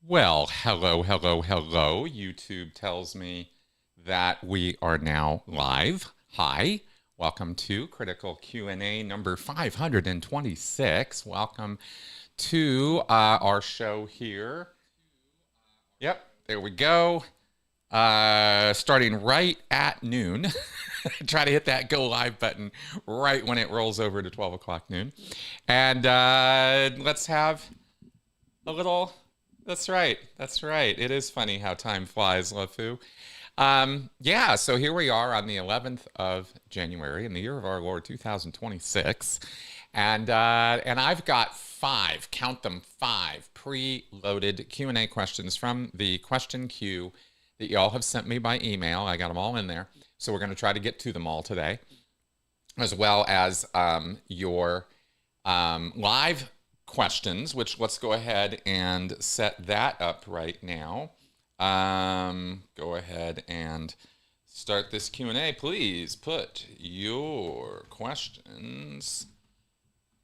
Well, hello, hello, hello. YouTube tells me that we are now live. Hi, welcome to Critical Q&A number 526. Welcome to our show here. Yep, there we go. Starting right at noon. Try to hit that go live button right when it rolls over to 12 o'clock noon. And let's have a little. That's right. That's right. It is funny how time flies, LeFou. Yeah, so here we are on the 11th of January in the year of our Lord 2026. And I've got five, count them, five pre-loaded Q&A questions from the question queue that y'all have sent me by email. I got them all in there. So we're going to try to get to them all today, as well as your live questions, which let's go ahead and set that up right now. Go ahead and start this Q&A. Please put your questions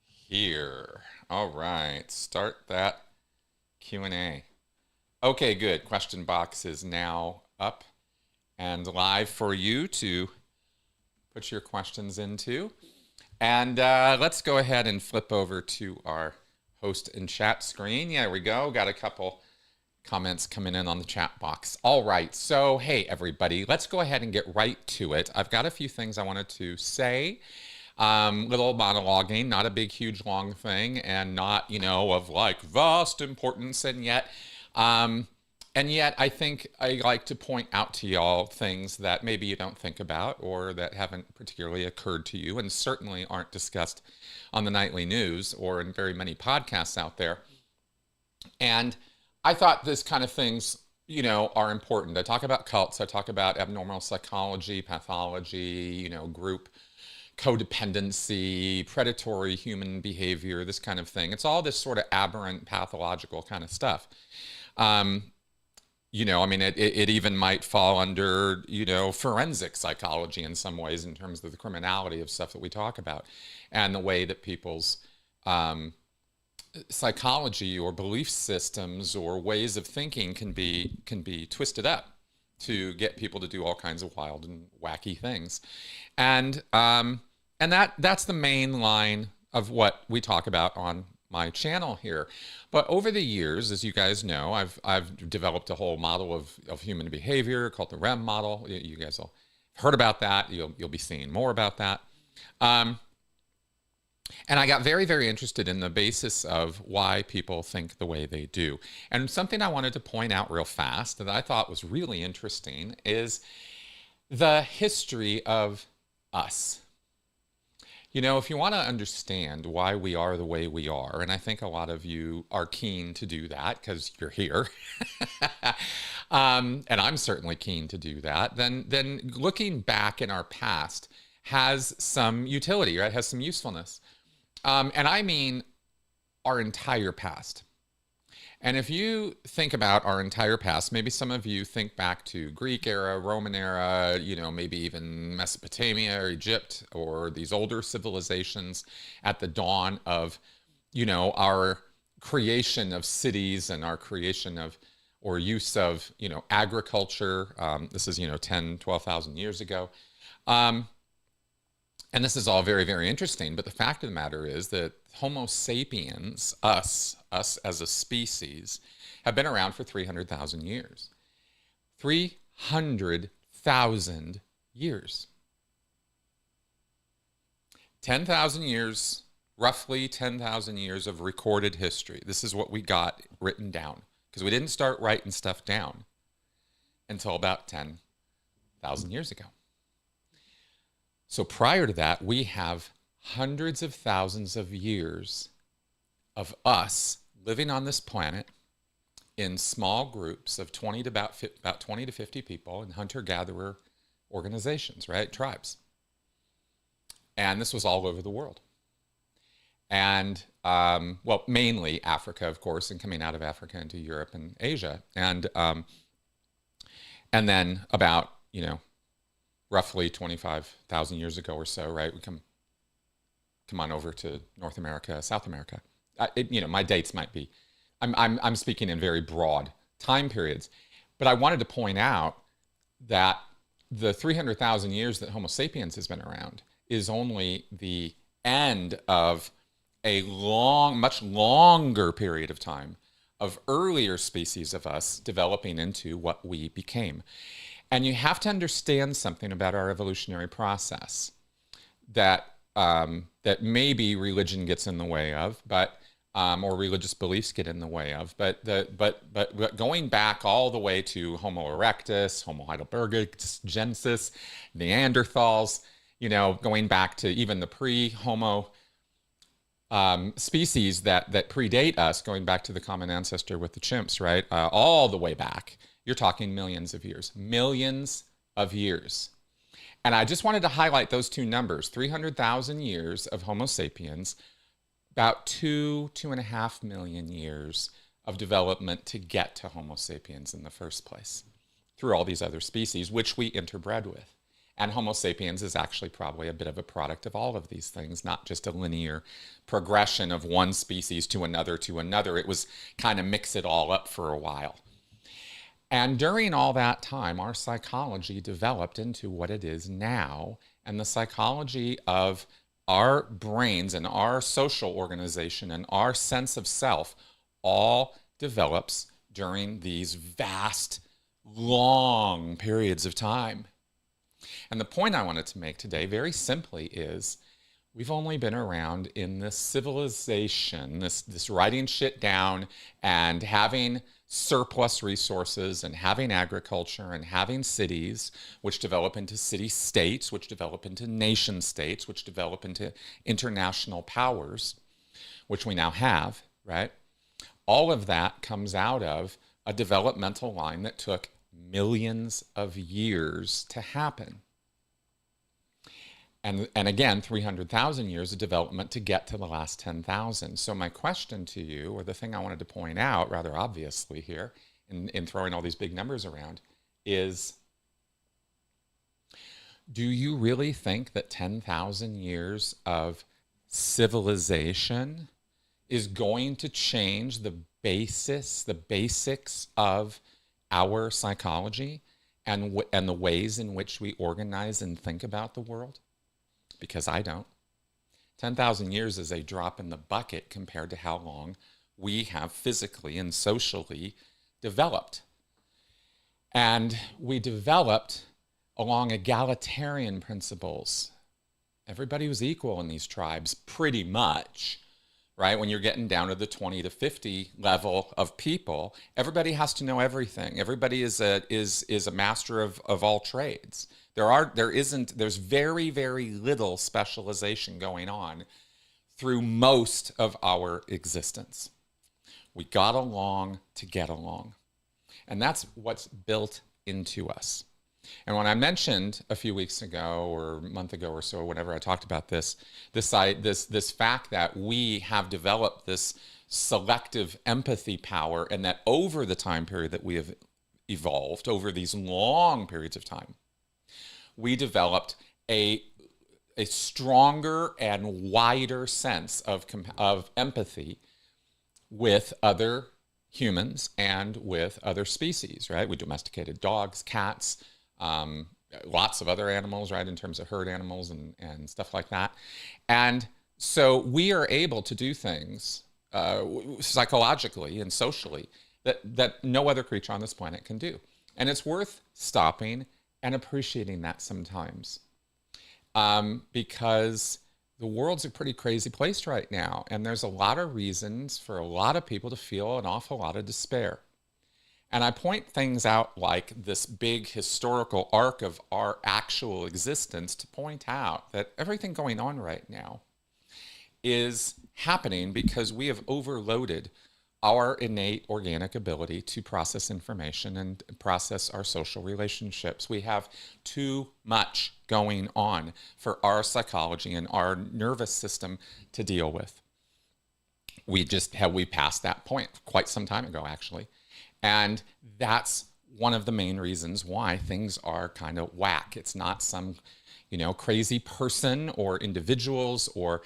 here. All right, start that Q&A. Okay, good. Question box is now up and live for you to put your questions into. And let's go ahead and flip over to our host and chat screen. Yeah, there we go. Got a couple comments coming in on the chat box. All right. So, hey, everybody, let's go ahead and get right to it. I've got a few things I wanted to say. Little monologuing, not a big, huge, long thing, and not, of like vast importance. And yet, I think I like to point out to y'all things that maybe you don't think about or that haven't particularly occurred to you and certainly aren't discussed on the nightly news or in very many podcasts out there. And I thought this kind of things, are important. I talk about cults, I talk about abnormal psychology, pathology, group codependency, predatory human behavior, this kind of thing. It's all this sort of aberrant pathological kind of stuff. It even might fall under, forensic psychology in some ways in terms of the criminality of stuff that we talk about and the way that people's psychology or belief systems or ways of thinking can be twisted up to get people to do all kinds of wild and wacky things. And that's the main line of what we talk about on my channel here. But over the years, as you guys know, I've developed a whole model of human behavior called the REM model. You guys all heard about that. You'll be seeing more about that. And I got very, very interested in the basis of why people think the way they do. And something I wanted to point out real fast that I thought was really interesting is the history of us. If you want to understand why we are the way we are, and I think a lot of you are keen to do that because you're here, and I'm certainly keen to do that, then looking back in our past has some utility, right? Has some usefulness. And I mean our entire past. And if you think about our entire past, maybe some of you think back to Greek era, Roman era, maybe even Mesopotamia or Egypt or these older civilizations at the dawn of, our creation of cities and our creation of or use of, agriculture. This is, 10, 12,000 years ago. And this is all very, very interesting. But the fact of the matter is that Homo sapiens, us as a species, have been around for 300,000 years. 300,000 years. 10,000 years, roughly 10,000 years of recorded history. This is what we got written down. Because we didn't start writing stuff down until about 10,000 years ago. So prior to that, we have hundreds of thousands of years of us living on this planet in small groups of 20 to about 20 to 50 people in hunter-gatherer organizations, right? Tribes. And this was all over the world. And, mainly Africa, of course, and coming out of Africa into Europe and Asia. And then about, roughly 25,000 years ago or so, right? We come on over to North America, South America. My dates might be I'm speaking in very broad time periods. But I wanted to point out that the 300,000 years that Homo sapiens has been around is only the end of a much longer period of time of earlier species of us developing into what we became. And you have to understand something about our evolutionary process that that maybe religion gets in the way of, but or religious beliefs get in the way of. But going back all the way to Homo erectus, Homo heidelbergensis, Neanderthals, going back to even the pre-Homo species that predate us, going back to the common ancestor with the chimps, right? All the way back. You're talking millions of years. Millions of years. And I just wanted to highlight those two numbers, 300,000 years of Homo sapiens, about 2.5 million years of development to get to Homo sapiens in the first place, through all these other species, which we interbred with. And Homo sapiens is actually probably a bit of a product of all of these things, not just a linear progression of one species to another to another. It was kind of mix it all up for a while. And during all that time, our psychology developed into what it is now. And the psychology of our brains and our social organization and our sense of self all develops during these vast, long periods of time. And the point I wanted to make today, very simply, is we've only been around in this civilization, this writing shit down and having surplus resources and having agriculture and having cities, which develop into city-states, which develop into nation-states, which develop into international powers, which we now have, right? All of that comes out of a developmental line that took millions of years to happen. And again, 300,000 years of development to get to the last 10,000. So my question to you, or the thing I wanted to point out rather obviously here in throwing all these big numbers around, is do you really think that 10,000 years of civilization is going to change the basics of our psychology and the ways in which we organize and think about the world? Because I don't. 10,000 years is a drop in the bucket compared to how long we have physically and socially developed. And we developed along egalitarian principles. Everybody was equal in these tribes, pretty much, right? When you're getting down to the 20 to 50 level of people, everybody has to know everything. Everybody is a master of all trades. There's very, very little specialization going on through most of our existence. We got along to get along. And that's what's built into us. And when I mentioned a few weeks ago or a month ago or so, whenever I talked about this fact that we have developed this selective empathy power, and that over the time period that we have evolved, over these long periods of time, we developed a stronger and wider sense of empathy with other humans and with other species, right? We domesticated dogs, cats, lots of other animals, right, in terms of herd animals and stuff like that. And so we are able to do things psychologically and socially that no other creature on this planet can do. And it's worth stopping and appreciating that sometimes, because the world's a pretty crazy place right now, and there's a lot of reasons for a lot of people to feel an awful lot of despair. And I point things out like this big historical arc of our actual existence to point out that everything going on right now is happening because we have overloaded our innate organic ability to process information and process our social relationships. We have too much going on for our psychology and our nervous system to deal with. We passed that point quite some time ago, actually. And that's one of the main reasons why things are kind of whack. It's not some, crazy person or individuals or,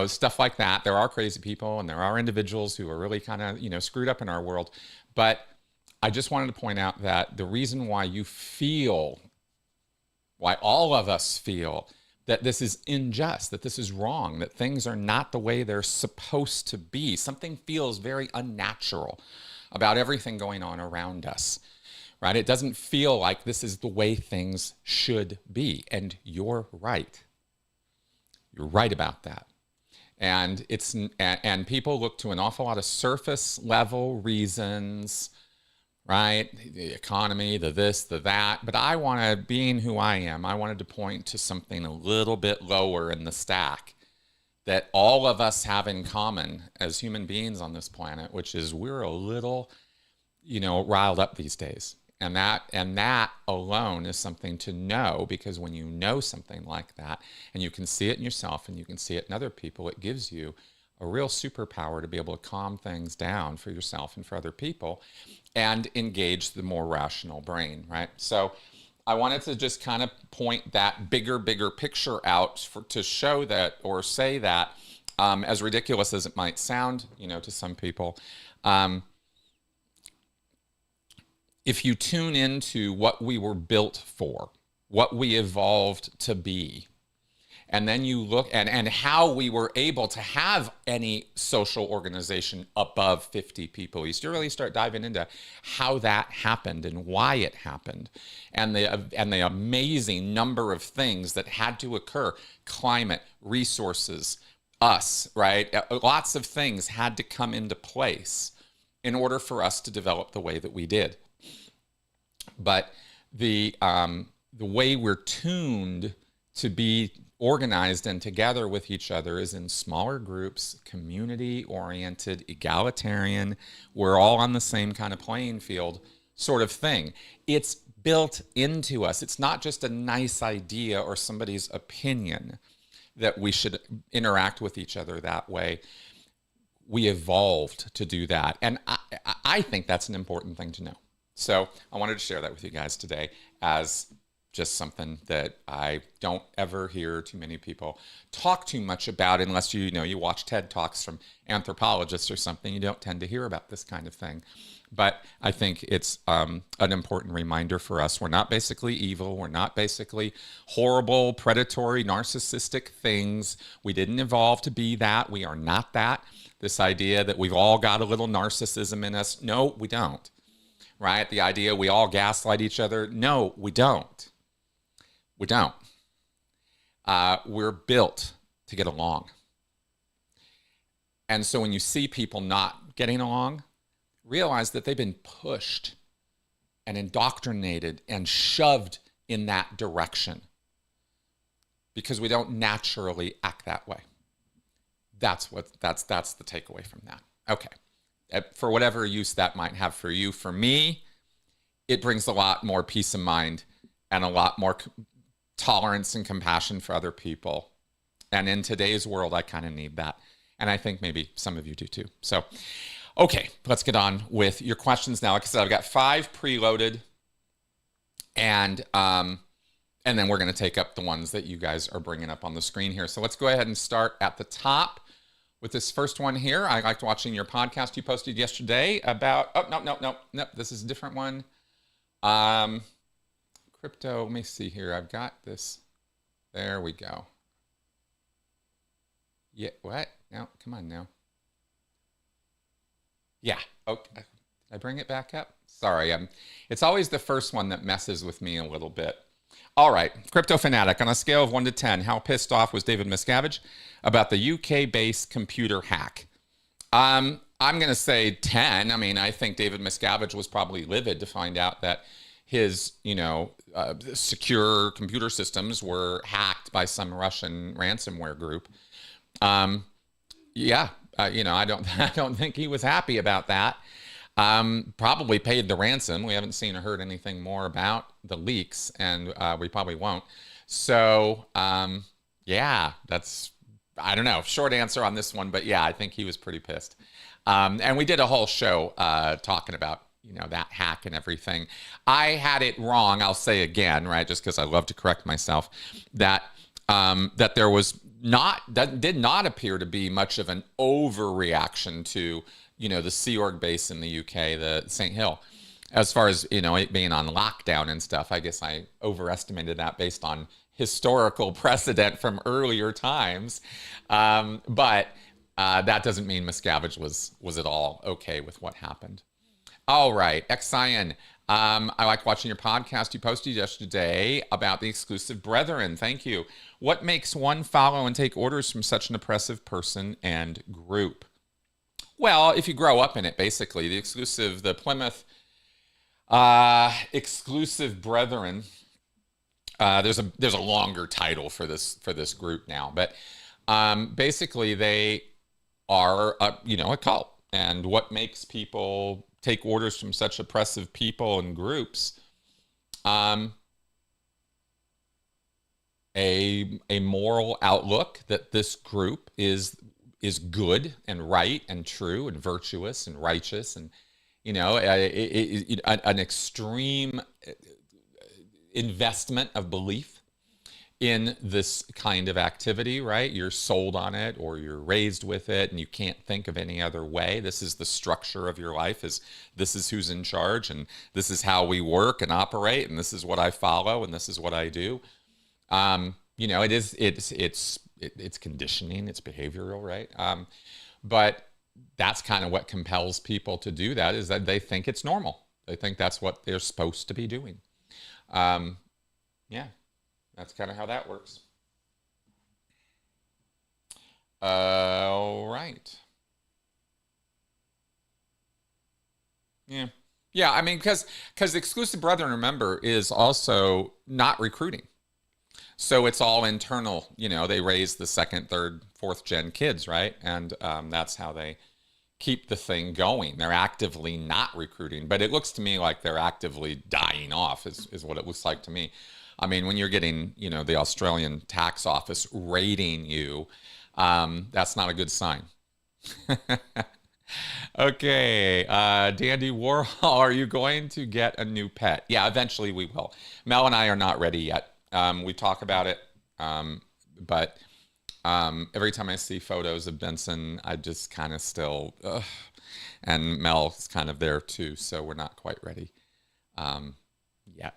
stuff like that. There are crazy people and there are individuals who are really kind of, screwed up in our world. But I just wanted to point out that the reason why why all of us feel that this is unjust, that this is wrong, that things are not the way they're supposed to be. Something feels very unnatural about everything going on around us, right? It doesn't feel like this is the way things should be. And you're right. You're right about that. And and people look to an awful lot of surface level reasons, right? The economy, the this, the that. But being who I am, I wanted to point to something a little bit lower in the stack that all of us have in common as human beings on this planet, which is we're a little, riled up these days. And that alone is something to know, because when you know something like that and you can see it in yourself and you can see it in other people, it gives you a real superpower to be able to calm things down for yourself and for other people and engage the more rational brain, right? So I wanted to just kind of point that bigger picture out to show that, or say that, as ridiculous as it might sound, to some people, if you tune into what we were built for, what we evolved to be, and then you look and how we were able to have any social organization above 50 people, you still really start diving into how that happened and why it happened, and the amazing number of things that had to occur: climate, resources, us, right? Lots of things had to come into place in order for us to develop the way that we did. But the way we're tuned to be organized and together with each other is in smaller groups, community-oriented, egalitarian, we're all on the same kind of playing field sort of thing. It's built into us. It's not just a nice idea or somebody's opinion that we should interact with each other that way. We evolved to do that. And I think that's an important thing to know. So I wanted to share that with you guys today as just something that I don't ever hear too many people talk too much about, unless you watch TED Talks from anthropologists or something. You don't tend to hear about this kind of thing. But I think it's an important reminder for us. We're not basically evil. We're not basically horrible, predatory, narcissistic things. We didn't evolve to be that. We are not that. This idea that we've all got a little narcissism in us. No, we don't. Right? The idea we all gaslight each other. No, we don't. We don't. We're built to get along. And so when you see people not getting along, realize that they've been pushed and indoctrinated and shoved in that direction, because we don't naturally act that way. That's the takeaway from that. Okay. For whatever use that might have for you. For me, it brings a lot more peace of mind and a lot more tolerance and compassion for other people. And in today's world, I kind of need that. And I think maybe some of you do too. So, okay, let's get on with your questions now. Like I said, I've got 5 preloaded, and then we're going to take up the ones that you guys are bringing up on the screen here. So let's go ahead and start at the top with this first one here. I liked watching your podcast you posted yesterday about, no, this is a different one. Crypto, let me see here. I've got this. There we go. Yeah, what? No, come on now. Yeah, okay. Did I bring it back up? Sorry, it's always the first one that messes with me a little bit. All right, Crypto Fanatic, on a scale of 1 to 10, how pissed off was David Miscavige about the UK-based computer hack? I'm going to say 10. I mean, I think David Miscavige was probably livid to find out that his, secure computer systems were hacked by some Russian ransomware group. I don't think he was happy about that. Probably paid the ransom. We haven't seen or heard anything more about the leaks, and we probably won't. So, that's, I don't know, short answer on this one, but yeah, I think he was pretty pissed. And we did a whole show talking about that hack and everything. I had it wrong. I'll say again, right? Just because I love to correct myself, that that there was that did not appear to be much of an overreaction to, the Sea Org base in the UK, the St. Hill. As far as, it being on lockdown and stuff, I guess I overestimated that based on historical precedent from earlier times. But that doesn't mean Miscavige was at all okay with what happened. All right, Xion. I like watching your podcast you posted yesterday about the exclusive brethren. Thank you. What makes one follow and take orders from such an oppressive person and group? Well, if you grow up in it, basically, the Plymouth exclusive brethren. There's a longer title for this group now, but basically they are a cult. And what makes people take orders from such oppressive people and groups? A moral outlook that this group is good and right and true and virtuous and righteous, and an extreme investment of belief in this kind of activity, right? You're sold on it, or you're raised with it, and you can't think of any other way. This is the structure of your life, this is who's in charge, and this is how we work and operate, and this is what I follow, and this is what I do. It's conditioning, it's behavioral, right? But that's kind of what compels people to do that, is that they think it's normal. They think that's what they're supposed to be doing. Yeah, that's kind of how that works. All right. Yeah. Yeah, I mean, because exclusive brethren, remember, is also not recruiting. So it's all internal. They raise the second, third, fourth gen kids, right? And that's how they keep the thing going. They're actively not recruiting, but it looks to me like they're actively dying off is what it looks like to me. I mean, when you're getting, the Australian tax office raiding you, that's not a good sign. Okay, Dandy Warhol, are you going to get a new pet? Yeah, eventually we will. Mel and I are not ready yet. We talk about it, but every time I see photos of Benson, I just kind of still, and Mel's kind of there too, so we're not quite ready yet.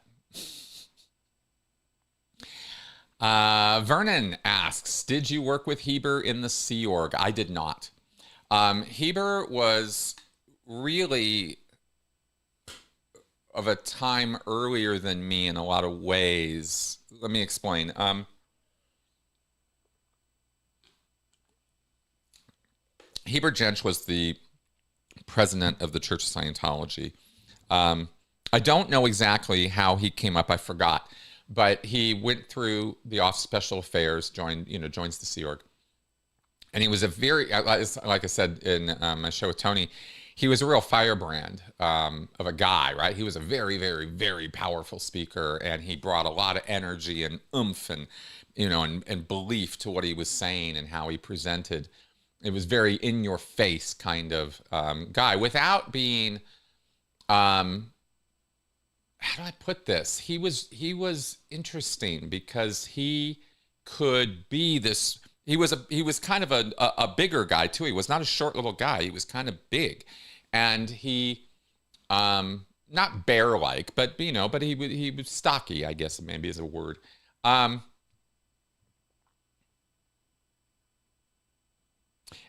Vernon asks, did you work with Heber in the Sea Org? I did not. Heber was really of a time earlier than me in a lot of ways. Let me explain. Heber Jentzsch was the president of the Church of Scientology. I don't know exactly how he came up. I forgot. But he went through the Office of Special Affairs, joins the Sea Org. And he was a very, like I said in my show with Tony, he was a real firebrand of a guy, right? He was a very, very, very powerful speaker, and he brought a lot of energy and oomph and, and belief to what he was saying and how he presented. It was very in-your-face kind of guy without being, how do I put this? He was interesting because he could be this. He was kind of a bigger guy too. He was not a short little guy. He was kind of big, and he not bear-like, but but he was stocky, I guess maybe is a word.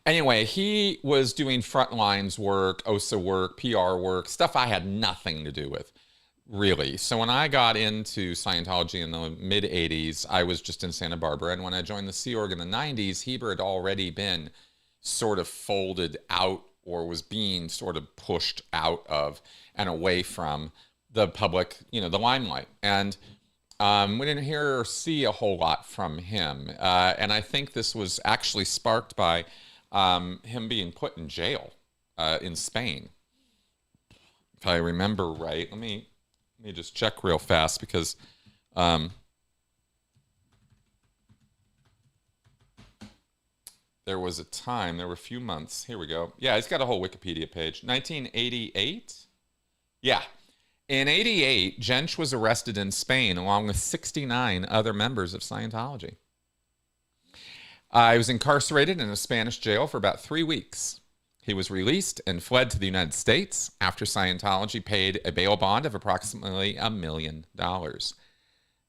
Anyway, he was doing front lines work, OSA work, PR work, stuff I had nothing to do with, really. So when I got into Scientology in the mid-'80s, I was just in Santa Barbara. And when I joined the Sea Org in the 90s, Heber had already been sort of folded out, or was being sort of pushed out of and away from the public, the limelight. And we didn't hear or see a whole lot from him. And I think this was actually sparked by him being put in jail in Spain. If I remember right, let me just check real fast, because there was a time, there were a few months. Here we go. Yeah, he's got a whole Wikipedia page. 1988. Yeah. In 88, Jentzsch was arrested in Spain along with 69 other members of Scientology. He was incarcerated in a Spanish jail for about 3 weeks. He was released and fled to the United States after Scientology paid a bail bond of approximately $1 million.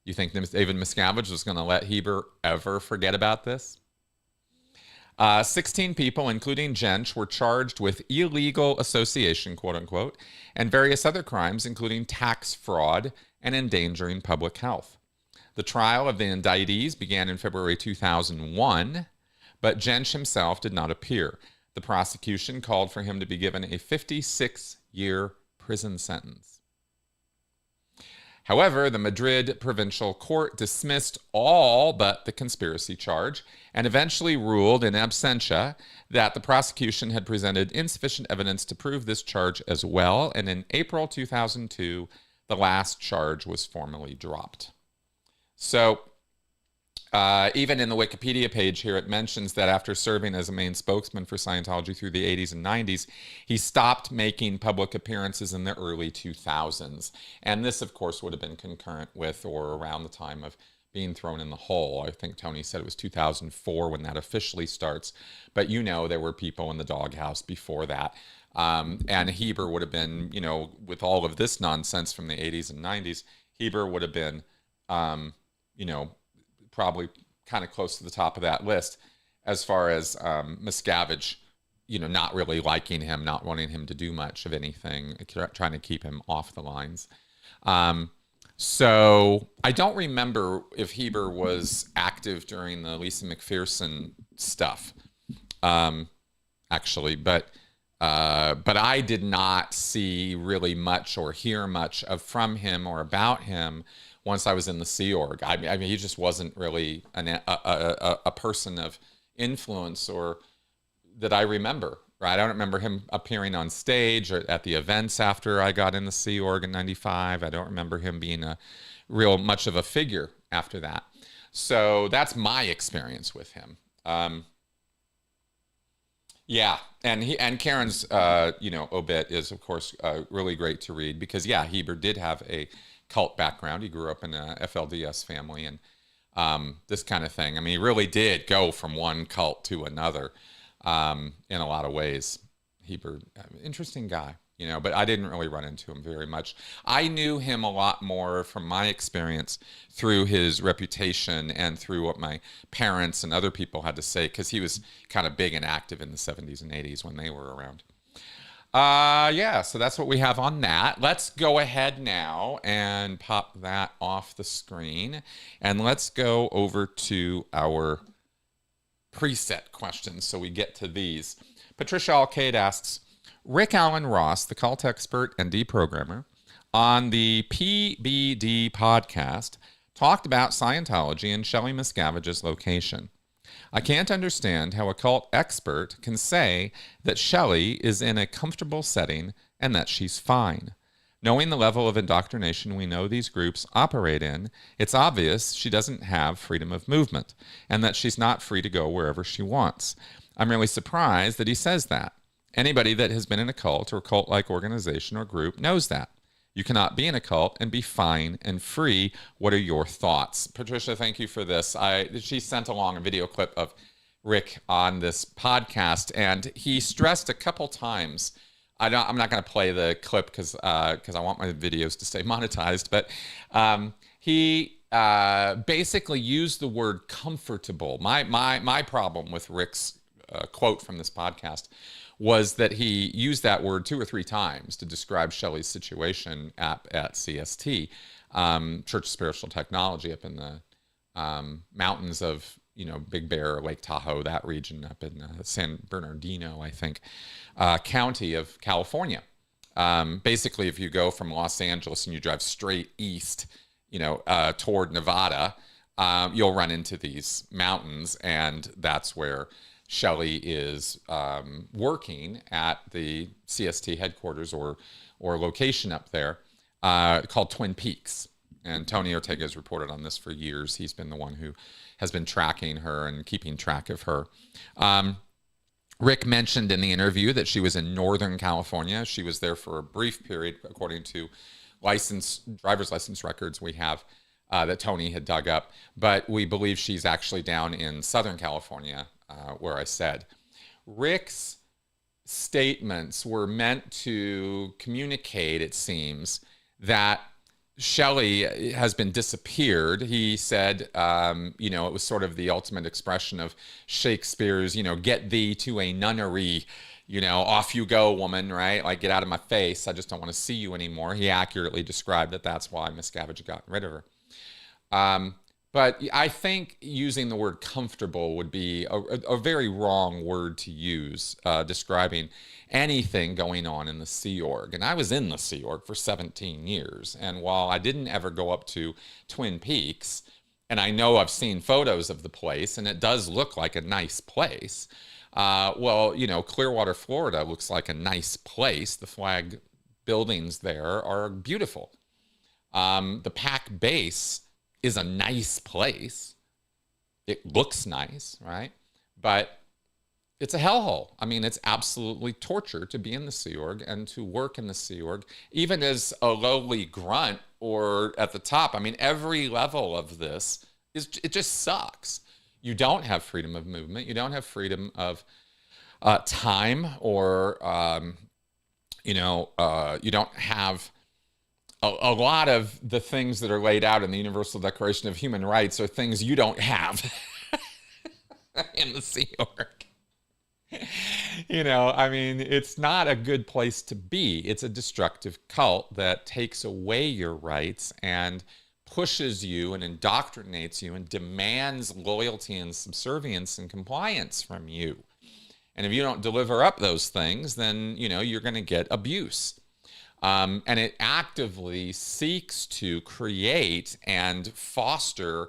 You think David Miscavige was going to let Heber ever forget about this? 16 people, including Jentzsch, were charged with illegal association, quote unquote, and various other crimes, including tax fraud and endangering public health. The trial of the indictees began in February 2001, but Jentzsch himself did not appear. The prosecution called for him to be given a 56-year prison sentence. However, the Madrid provincial court dismissed all but the conspiracy charge and eventually ruled in absentia that the prosecution had presented insufficient evidence to prove this charge as well, and in April 2002, the last charge was formally dropped. So, even in the Wikipedia page here, it mentions that after serving as a main spokesman for Scientology through the 80s and 90s, he stopped making public appearances in the early 2000s. And this, of course, would have been concurrent with or around the time of being thrown in the hole. I think Tony said it was 2004 when that officially starts. But you know, there were people in the doghouse before that. And Heber would have been, you know, with all of this nonsense from the 80s and 90s, Heber would have been, you know, probably kind of close to the top of that list as far as Miscavige, you know, not really liking him, not wanting him to do much of anything, trying to keep him off the lines. So I don't remember if Heber was active during the Lisa McPherson stuff, actually, but I did not see really much or hear much from him or about him once I was in the Sea Org. I mean, he just wasn't really a person of influence or that I remember. Right? I don't remember him appearing on stage or at the events after I got in the Sea Org in '95. I don't remember him being a real much of a figure after that. So that's my experience with him. Yeah, and Karen's you know, obit is of course really great to read because yeah, Heber did have a cult background. He grew up in a FLDS family and this kind of thing. I mean, he really did go from one cult to another in a lot of ways. Heber, interesting guy, you know, but I didn't really run into him very much. I knew him a lot more from my experience through his reputation and through what my parents and other people had to say, because he was kind of big and active in the 70s and 80s when they were around. Yeah, so that's what we have on that. Let's go ahead now and pop that off the screen. And let's go over to our preset questions so we get to these. Patricia Alcade asks, Rick Alan Ross, the cult expert and deprogrammer, on the PBD podcast, talked about Scientology and Shelly Miscavige's location. I can't understand how a cult expert can say that Shelly is in a comfortable setting and that she's fine. Knowing the level of indoctrination we know these groups operate in, it's obvious she doesn't have freedom of movement and that she's not free to go wherever she wants. I'm really surprised that he says that. Anybody that has been in a cult or cult-like organization or group knows that. You cannot be in a cult and be fine and free. What are your thoughts? Patricia, thank you for this. She sent along a video clip of Rick on this podcast, and he stressed a couple times. I'm not going to play the clip because I want my videos to stay monetized, but he basically used the word comfortable. My problem with Rick's quote from this podcast was that he used that word 2 or 3 times to describe Shelly's situation at CST, Church of Spiritual Technology, up in the mountains of, you know, Big Bear, Lake Tahoe, that region up in San Bernardino, I think, county of California. Basically, if you go from Los Angeles and you drive straight east, you know, toward Nevada, you'll run into these mountains, and that's where Shelly is working at the CST headquarters or location up there called Twin Peaks. And Tony Ortega has reported on this for years. He's been the one who has been tracking her and keeping track of her. Rick mentioned in the interview that she was in Northern California. She was there for a brief period, according to driver's license records we have that Tony had dug up. But we believe she's actually down in Southern California, where I said. Rick's statements were meant to communicate, it seems, that Shelly has been disappeared. He said, it was sort of the ultimate expression of Shakespeare's, get thee to a nunnery, off you go, woman, right? Like, get out of my face. I just don't want to see you anymore. He accurately described that that's why Miscavige got rid of her. But I think using the word comfortable would be a very wrong word to use describing anything going on in the Sea Org. And I was in the Sea Org for 17 years. And while I didn't ever go up to Twin Peaks, and I know I've seen photos of the place, and it does look like a nice place. Clearwater, Florida looks like a nice place. The flag buildings there are beautiful. The Pac base is a nice place. It looks nice, right? But it's a hellhole. I mean, it's absolutely torture to be in the Sea Org and to work in the Sea Org, even as a lowly grunt or at the top. I mean, every level of this it just sucks. You don't have freedom of movement. You don't have freedom of time, or you don't have a lot of the things that are laid out in the Universal Declaration of Human Rights are things you don't have in the Sea Org. It's not a good place to be. It's a destructive cult that takes away your rights and pushes you and indoctrinates you and demands loyalty and subservience and compliance from you. And if you don't deliver up those things, then, you're going to get abuse. And it actively seeks to create and foster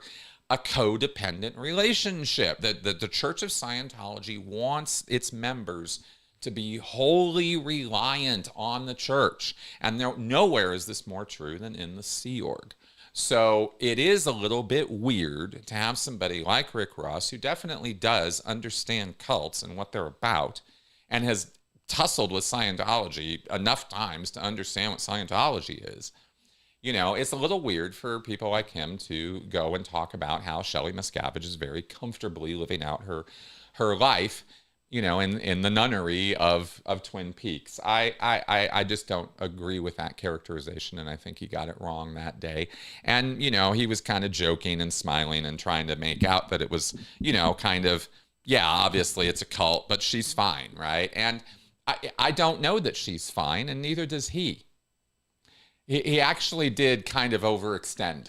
a codependent relationship. That the Church of Scientology wants its members to be wholly reliant on the church. And nowhere is this more true than in the Sea Org. So it is a little bit weird to have somebody like Rick Ross, who definitely does understand cults and what they're about, and has tussled with Scientology enough times to understand what Scientology is. It's a little weird for people like him to go and talk about how Shelly Miscavige is very comfortably living out her life, in the nunnery of Twin Peaks. I just don't agree with that characterization, and I think he got it wrong that day. And, he was kind of joking and smiling and trying to make out that it was, obviously it's a cult, but she's fine, right? And I don't know that she's fine, and neither does he. He actually did kind of overextend,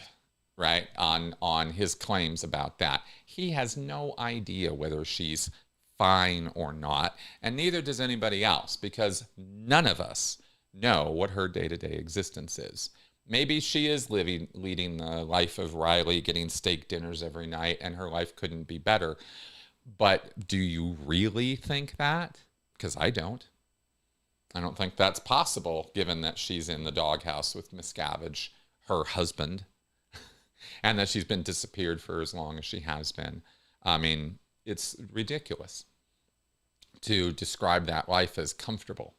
right, on his claims about that. He has no idea whether she's fine or not, and neither does anybody else, because none of us know what her day-to-day existence is. Maybe she is leading the life of Riley, getting steak dinners every night, and her life couldn't be better. But do you really think that? Because I don't. I don't think that's possible, given that she's in the doghouse with Miscavige, her husband, and that she's been disappeared for as long as she has been. I mean, it's ridiculous to describe that life as comfortable,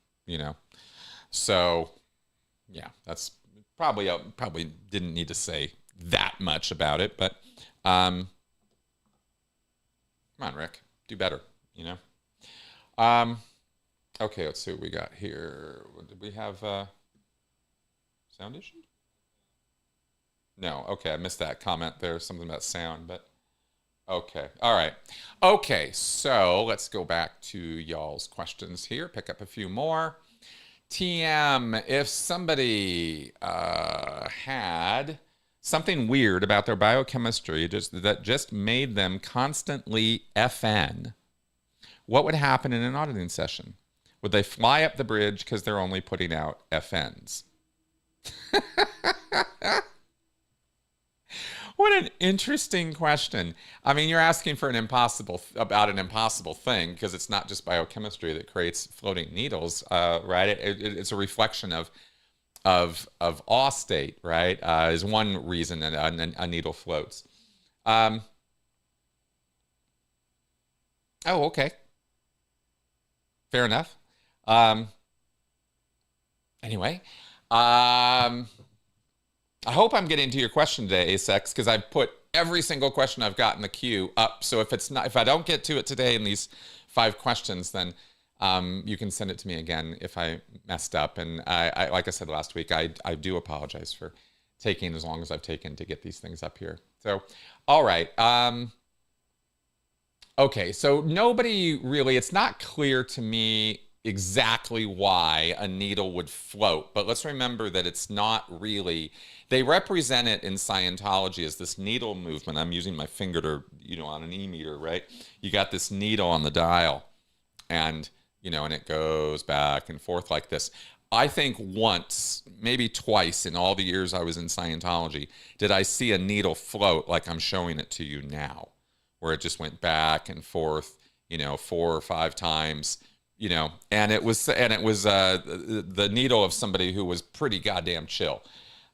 So, yeah, that's probably didn't need to say that much about it, but come on, Rick, do better, Okay, let's see what we got here. Did we have sound issue? No, okay, I missed that comment there, something about sound, but okay, all right. Okay, so let's go back to y'all's questions here, pick up a few more. TM, if somebody had something weird about their biochemistry that just made them constantly FN, what would happen in an auditing session? Would they fly up the bridge because they're only putting out FNs? What an interesting question. I mean, you're asking for about an impossible thing, because it's not just biochemistry that creates floating needles, right? It's a reflection of awe state, right? Is one reason a needle floats. Oh, okay. Fair enough. Um, anyway, um, I hope I'm getting to your question today, Asex, because I've put every single question I've got in the queue up. So if I don't get to it today in these 5 questions, then you can send it to me again if I messed up. And I like I said last week, I do apologize for taking as long as I've taken to get these things up here. So, all right. Okay, so nobody really, it's not clear to me exactly why a needle would float, but let's remember that it's not really, they represent it in Scientology as this needle movement. I'm using my finger to, on an e-meter, right? You got this needle on the dial and, and it goes back and forth like this. I think once, maybe twice in all the years I was in Scientology, did I see a needle float like I'm showing it to you now, where it just went back and forth, 4 or 5 times, and it was the needle of somebody who was pretty goddamn chill.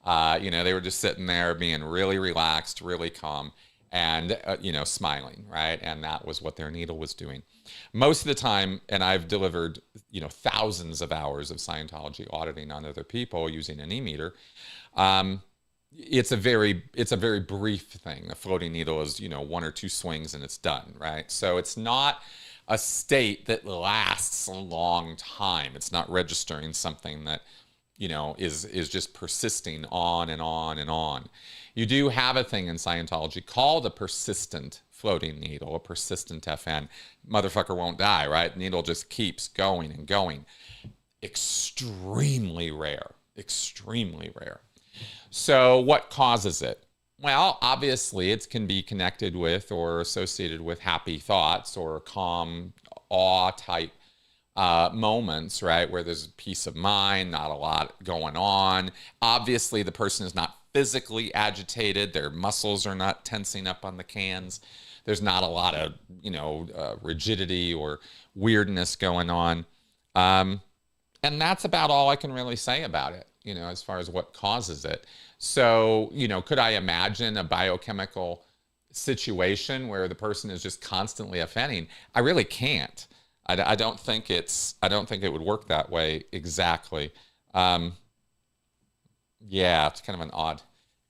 They were just sitting there being really relaxed, really calm, and, smiling, right? And that was what their needle was doing. Most of the time, and I've delivered, thousands of hours of Scientology auditing on other people using an e-meter. It's a very brief thing. A floating needle is, 1 or 2 swings and it's done, right? So it's not a state that lasts a long time. It's not registering something that, is just persisting on and on and on. You do have a thing in Scientology called a persistent floating needle, a persistent FN. Motherfucker won't die, right? The needle just keeps going and going. Extremely rare, extremely rare. So what causes it? Well, obviously it can be connected with or associated with happy thoughts or calm, awe type moments, right? Where there's peace of mind, not a lot going on. Obviously the person is not physically agitated. Their muscles are not tensing up on the cans. There's not a lot of, rigidity or weirdness going on. And that's about all I can really say about it, as far as what causes it. So, could I imagine a biochemical situation where the person is just constantly offending? I really can't. I don't think it would work that way exactly. Yeah, it's kind of an odd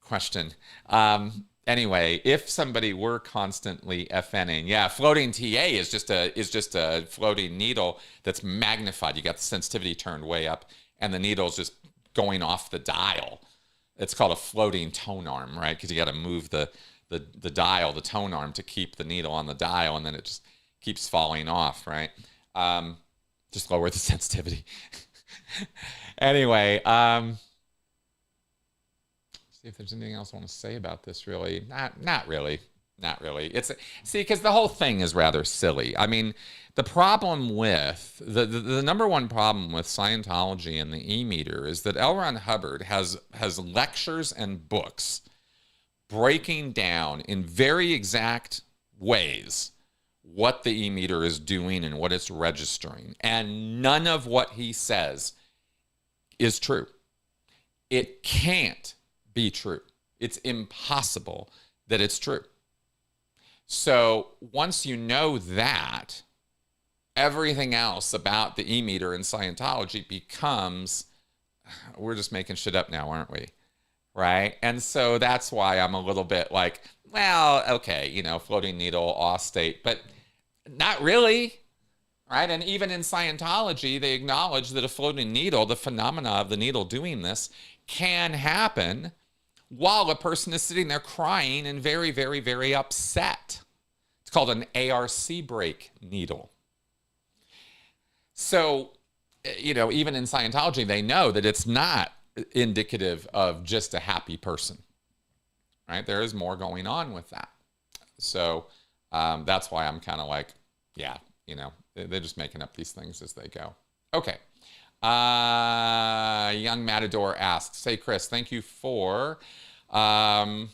question. Anyway, if somebody were constantly FNing, yeah, floating TA is just a floating needle that's magnified. You got the sensitivity turned way up, and the needle's just going off the dial. It's called a floating tone arm, right? Because you got to move the dial, the tone arm, to keep the needle on the dial, and then it just keeps falling off, right? Just lower the sensitivity. Anyway, see if there's anything else I want to say about this. Really, not really. See, because the whole thing is rather silly. I mean, the problem with the number one problem with Scientology and the e-meter is that L. Ron Hubbard has lectures and books breaking down in very exact ways what the e-meter is doing and what it's registering, and none of what he says is true. It can't be true. It's impossible that it's true. So once you know that, everything else about the e-meter in Scientology becomes, we're just making shit up now, aren't we? Right? And so that's why I'm a little bit like, well, okay, floating needle, awe state, but not really, right? And even in Scientology, they acknowledge that a floating needle, the phenomena of the needle doing this, can happen while a person is sitting there crying and very, very, very upset. It's called an ARC break needle. So, even in Scientology, they know that it's not indicative of just a happy person, right? There is more going on with that. So that's why I'm kind of like, yeah, they're just making up these things as they go. Okay. Young Matador asks, say, Chris, thank you for an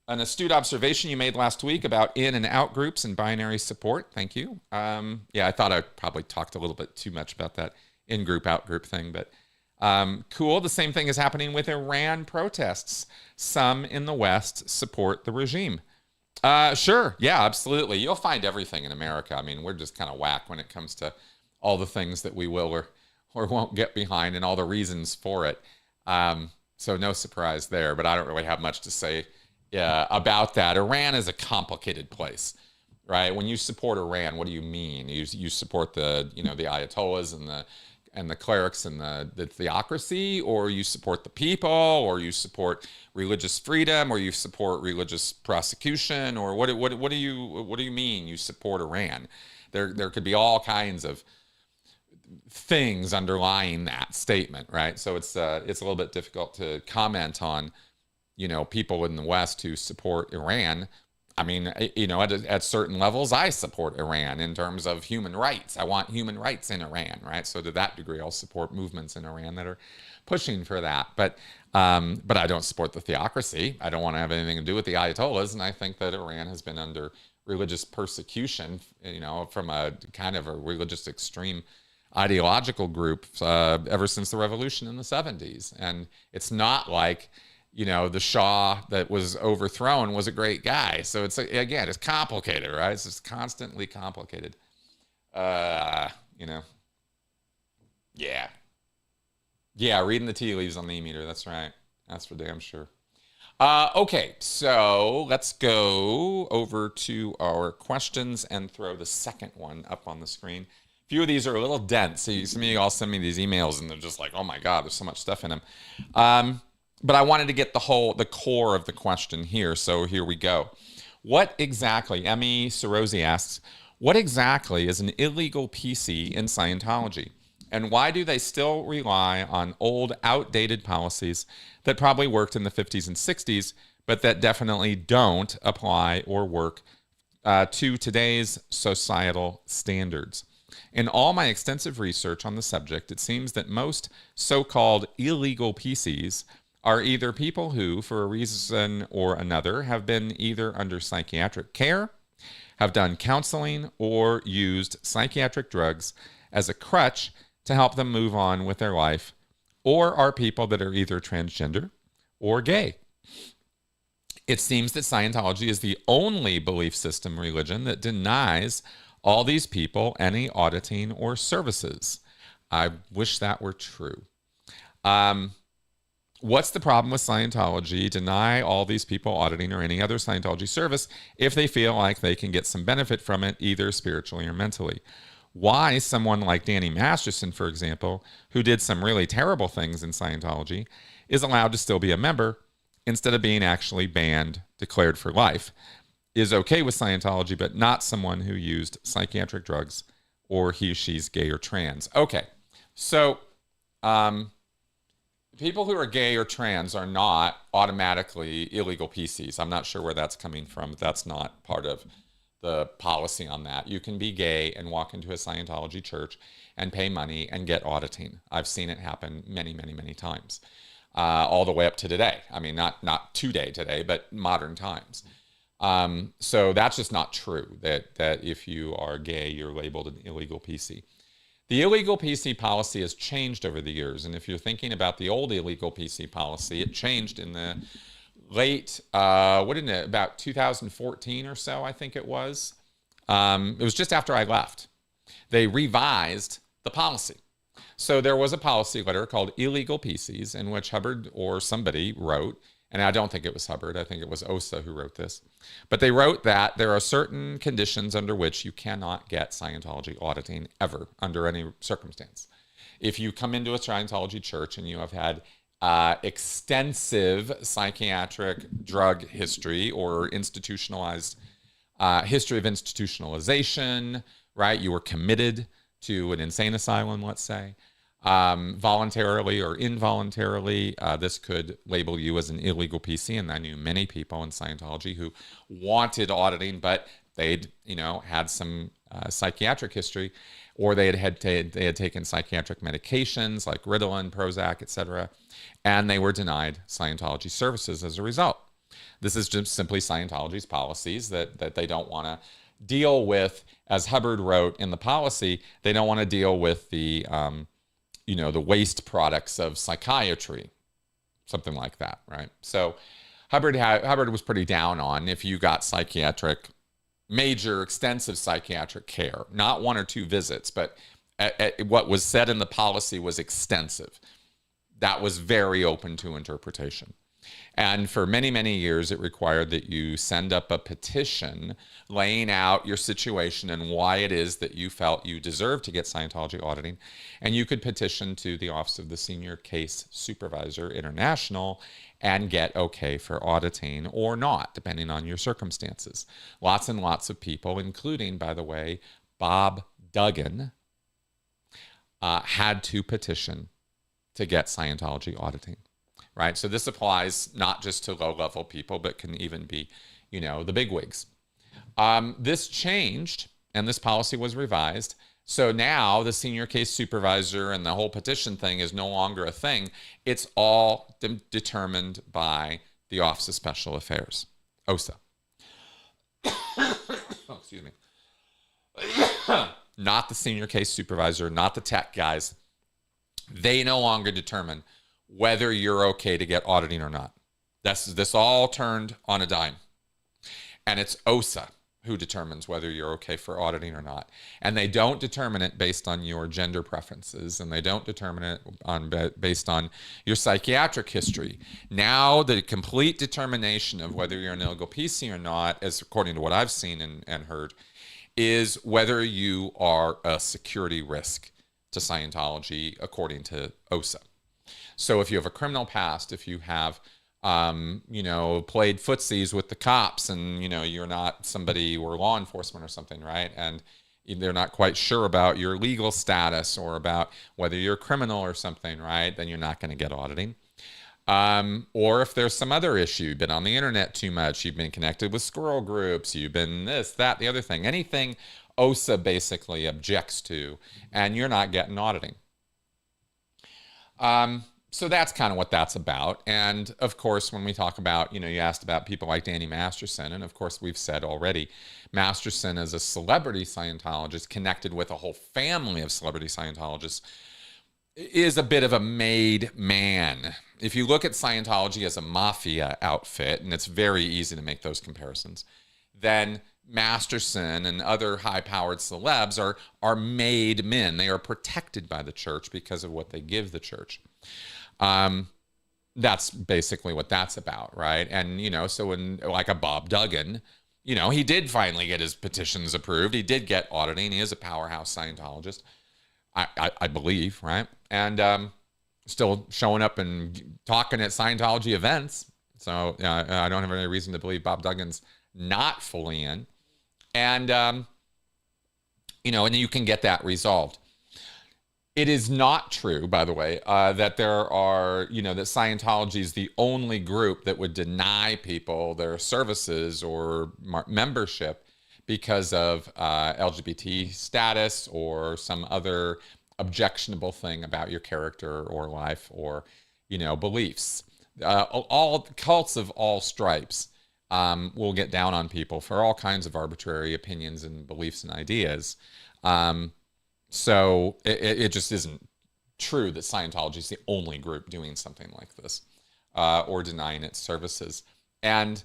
astute observation you made last week about in and out groups and binary support. Thank you. Yeah, I thought I probably talked a little bit too much about that in-group, out-group thing, but cool. The same thing is happening with Iran protests. Some in the West support the regime. Sure. Yeah, absolutely. You'll find everything in America. I mean, we're just kind of whack when it comes to all the things that we will or won't get behind and all the reasons for it. So no surprise there, but I don't really have much to say about that. Iran is a complicated place, right? When you support Iran, what do you mean? You support the Ayatollahs and the clerics and the theocracy, or you support the people, or you support religious freedom, or you support religious prosecution, or what do you mean you support Iran? There could be all kinds of things underlying that statement, right? So it's a little bit difficult to comment on, people in the West who support Iran. I mean, at certain levels, I support Iran in terms of human rights. I want human rights in Iran, right? So to that degree, I'll support movements in Iran that are pushing for that. But I don't support the theocracy. I don't want to have anything to do with the Ayatollahs. And I think that Iran has been under religious persecution, from a kind of a religious extreme ideological group ever since the revolution in the 70s. And it's not like, the Shah that was overthrown was a great guy. So it's complicated, right? It's just constantly complicated. Yeah. Yeah, reading the tea leaves on the e-meter. That's right. That's for damn sure. Okay, so let's go over to our questions and throw the second one up on the screen. A few of these are a little dense. So some of you all send me these emails and they're just like, oh my God, there's so much stuff in them. But I wanted to get the core of the question here. So here we go. What exactly, Emmy Sorosi asks, what exactly is an illegal PC in Scientology? And why do they still rely on old, outdated policies that probably worked in the 50s and 60s, but that definitely don't apply or work to today's societal standards? In all my extensive research on the subject, it seems that most so-called illegal PCs are either people who, for a reason or another, have been either under psychiatric care, have done counseling, or used psychiatric drugs as a crutch to help them move on with their life, or are people that are either transgender or gay. It seems that Scientology is the only belief system religion that denies all these people any auditing or services. I wish that were true. What's the problem with Scientology? Deny all these people auditing or any other Scientology service if they feel like they can get some benefit from it, either spiritually or mentally. Why someone like Danny Masterson, for example, who did some really terrible things in Scientology, is allowed to still be a member instead of being actually banned, declared for life, is okay with Scientology, but not someone who used psychiatric drugs or she's gay or trans. Okay, so people who are gay or trans are not automatically illegal PCs. I'm not sure where that's coming from. That's not part of the policy on that. You can be gay and walk into a Scientology church and pay money and get auditing. I've seen it happen many, many, many times, all the way up to today. I mean, not today, but modern times. So that's just not true, that if you are gay, you're labeled an illegal PC. The illegal PC policy has changed over the years. And if you're thinking about the old illegal PC policy, it changed in the late, about 2014 or so, I think it was. It was just after I left. They revised the policy. So there was a policy letter called Illegal PCs in which Hubbard or somebody wrote, and I don't think it was Hubbard, I think it was Osa who wrote this, but they wrote that there are certain conditions under which you cannot get Scientology auditing ever, under any circumstance. If you come into a Scientology church and you have had extensive psychiatric drug history or institutionalized history of institutionalization, right? You were committed to an insane asylum, let's say, voluntarily or involuntarily, this could label you as an illegal PC. And I knew many people in Scientology who wanted auditing, but they'd, had some psychiatric history, or they had taken psychiatric medications like Ritalin, Prozac, etc., and they were denied Scientology services as a result. This is just simply Scientology's policies that they don't want to deal with. As Hubbard wrote in the policy, they don't want to deal with the the waste products of psychiatry, something like that, right? So Hubbard was pretty down on if you got major, extensive psychiatric care, not one or two visits, but what was said in the policy was extensive. That was very open to interpretation. And for many, many years, it required that you send up a petition laying out your situation and why it is that you felt you deserved to get Scientology auditing. And you could petition to the Office of the Senior Case Supervisor International and get okay for auditing or not, depending on your circumstances. Lots and lots of people, including, by the way, Bob Duggan, had to petition to get Scientology auditing. Right? So this applies not just to low-level people, but can even be, the bigwigs. This changed, and this policy was revised. So now the senior case supervisor and the whole petition thing is no longer a thing. It's all determined by the Office of Special Affairs, OSA. Oh, excuse me. Not the senior case supervisor, not the tech guys. They no longer determine whether you're okay to get auditing or not. This all turned on a dime. And it's OSA who determines whether you're okay for auditing or not. And they don't determine it based on your gender preferences, and they don't determine it based on your psychiatric history. Now the complete determination of whether you're an illegal PC or not, as according to what I've seen and heard, is whether you are a security risk to Scientology according to OSA. So if you have a criminal past, if you have, played footsies with the cops and, you're not somebody or law enforcement or something, right? And they're not quite sure about your legal status or about whether you're a criminal or something, right? Then you're not going to get auditing. Or if there's some other issue, you've been on the internet too much, you've been connected with squirrel groups, you've been this, that, the other thing, anything OSA basically objects to, and you're not getting auditing. So that's kind of what that's about. And of course, when we talk about, you asked about people like Danny Masterson, and of course we've said already, Masterson is a celebrity Scientologist connected with a whole family of celebrity Scientologists, is a bit of a made man. If you look at Scientology as a mafia outfit, and it's very easy to make those comparisons, then Masterson and other high-powered celebs are made men. They are protected by the church because of what they give the church. That's basically what that's about, right? And, so when, like a Bob Duggan, he did finally get his petitions approved. He did get auditing. He is a powerhouse Scientologist, I believe, right? And still showing up and talking at Scientology events. So I don't have any reason to believe Bob Duggan's not fully in. And, and then you can get that resolved. It is not true, by the way, that there are, that Scientology is the only group that would deny people their services or membership because of LGBT status or some other objectionable thing about your character or life or, beliefs. All cults of all stripes will get down on people for all kinds of arbitrary opinions and beliefs and ideas. So it just isn't true that Scientology is the only group doing something like this or denying its services. And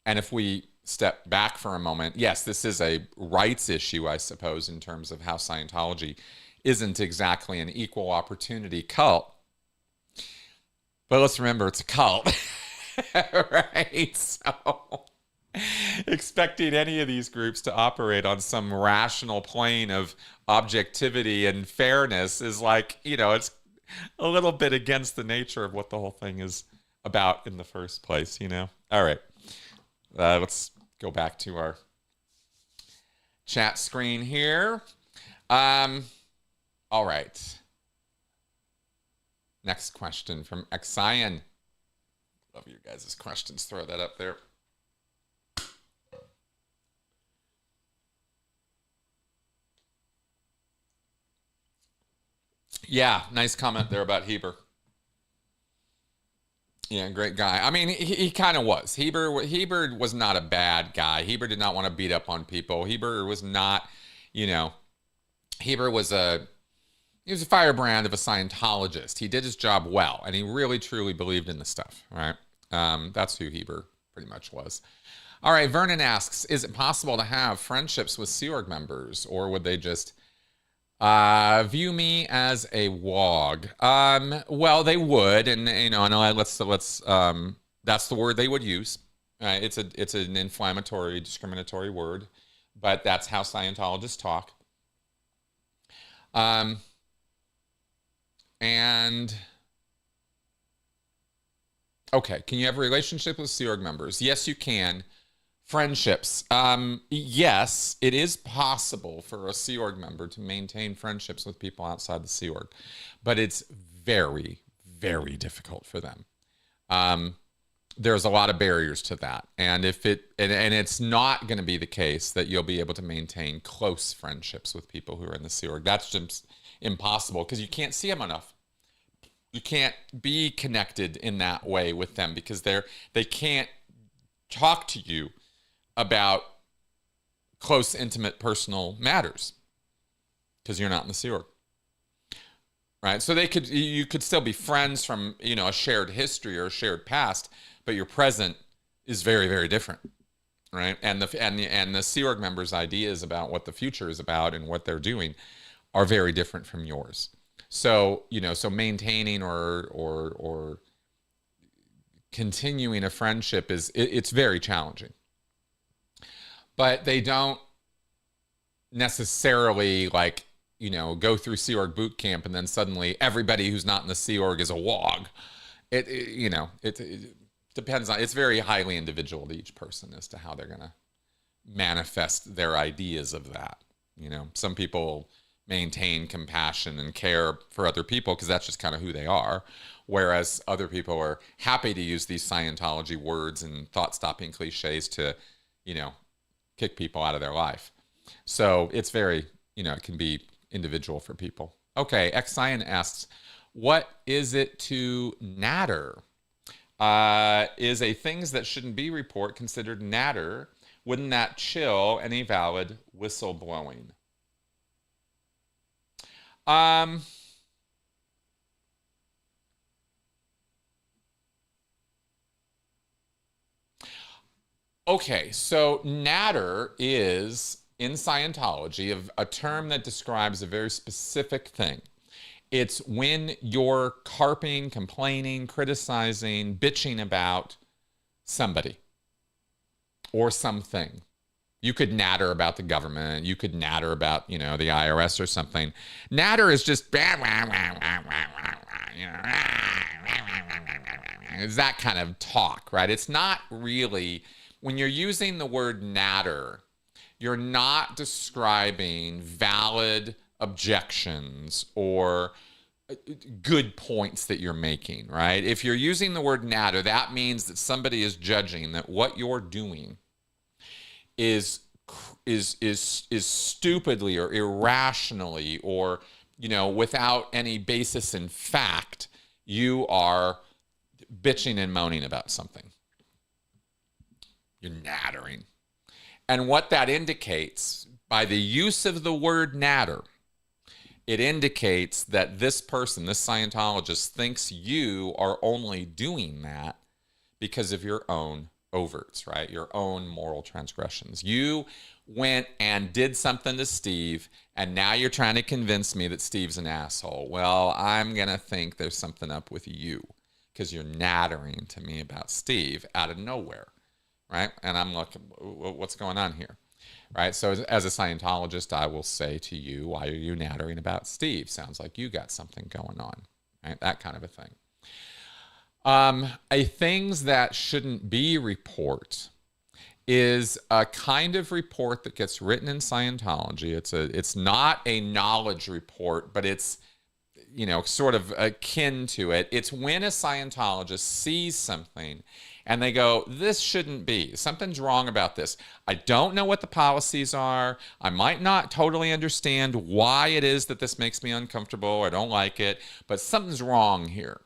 if we step back for a moment, yes, this is a rights issue, I suppose, in terms of how Scientology isn't exactly an equal opportunity cult. But let's remember, it's a cult, right? So expecting any of these groups to operate on some rational plane of objectivity and fairness is like, it's a little bit against the nature of what the whole thing is about in the first place, All right. Let's go back to our chat screen here. All right. Next question from Xion. Love your guys' questions. Throw that up there. Yeah, nice comment there about Heber. Yeah, great guy. I mean, he kind of was. Heber was not a bad guy. Heber did not want to beat up on people. Heber was not, Heber was he was a firebrand of a Scientologist. He did his job well, and he really, truly believed in the stuff, right? That's who Heber pretty much was. All right, Vernon asks, is it possible to have friendships with Sea Org members, or would they just View me as a wog. Well, they would, and let's that's the word they would use. It's an inflammatory, discriminatory word, but that's how Scientologists talk. And okay, can you have a relationship with Sea Org members? Yes, you can. Friendships. Yes, it is possible for a Sea Org member to maintain friendships with people outside the Sea Org, but it's very, very difficult for them. There's a lot of barriers to that, and it's not going to be the case that you'll be able to maintain close friendships with people who are in the Sea Org. That's just impossible because you can't see them enough. You can't be connected in that way with them because they can't talk to you about close, intimate, personal matters because you're not in the Sea Org, right? So you could still be friends from a shared history or a shared past, but your present is very, very different, right? And the Sea Org members' ideas about what the future is about and what they're doing are very different from yours. So so maintaining or continuing a friendship it's very challenging. But they don't necessarily go through Sea Org boot camp and then suddenly everybody who's not in the Sea Org is a wog. It depends on. It's very highly individual to each person as to how they're going to manifest their ideas of that. Some people maintain compassion and care for other people because that's just kind of who they are, whereas other people are happy to use these Scientology words and thought-stopping cliches to kick people out of their life. So it's very, it can be individual for people. Okay, Xen asks, what is it to natter? Is a things that shouldn't be report considered natter? Wouldn't that chill any valid whistleblowing? Okay, so natter is, in Scientology, a term that describes a very specific thing. It's when you're carping, complaining, criticizing, bitching about somebody or something. You could natter about the government. You could natter about, the IRS or something. Natter is just, it's that kind of talk, right? It's not really, when you're using the word natter, you're not describing valid objections or good points that you're making, right? If you're using the word natter, that means that somebody is judging that what you're doing is stupidly or irrationally or without any basis in fact. You are bitching and moaning about something. You're nattering. And what that indicates by the use of the word natter, it indicates that this person, this Scientologist, thinks you are only doing that because of your own overts, right? Your own moral transgressions. You went and did something to Steve, and now you're trying to convince me that Steve's an asshole. Well, I'm going to think there's something up with you because you're nattering to me about Steve out of nowhere, right? And I'm looking, what's going on here? Right? So as a Scientologist, I will say to you, why are you nattering about Steve? Sounds like you got something going on, right? That kind of a thing. A things that shouldn't be report is a kind of report that gets written in Scientology. It's not a knowledge report, but it's, sort of akin to it. It's when a Scientologist sees something and they go, this shouldn't be. Something's wrong about this. I don't know what the policies are. I might not totally understand why it is that this makes me uncomfortable or I don't like it, but something's wrong here.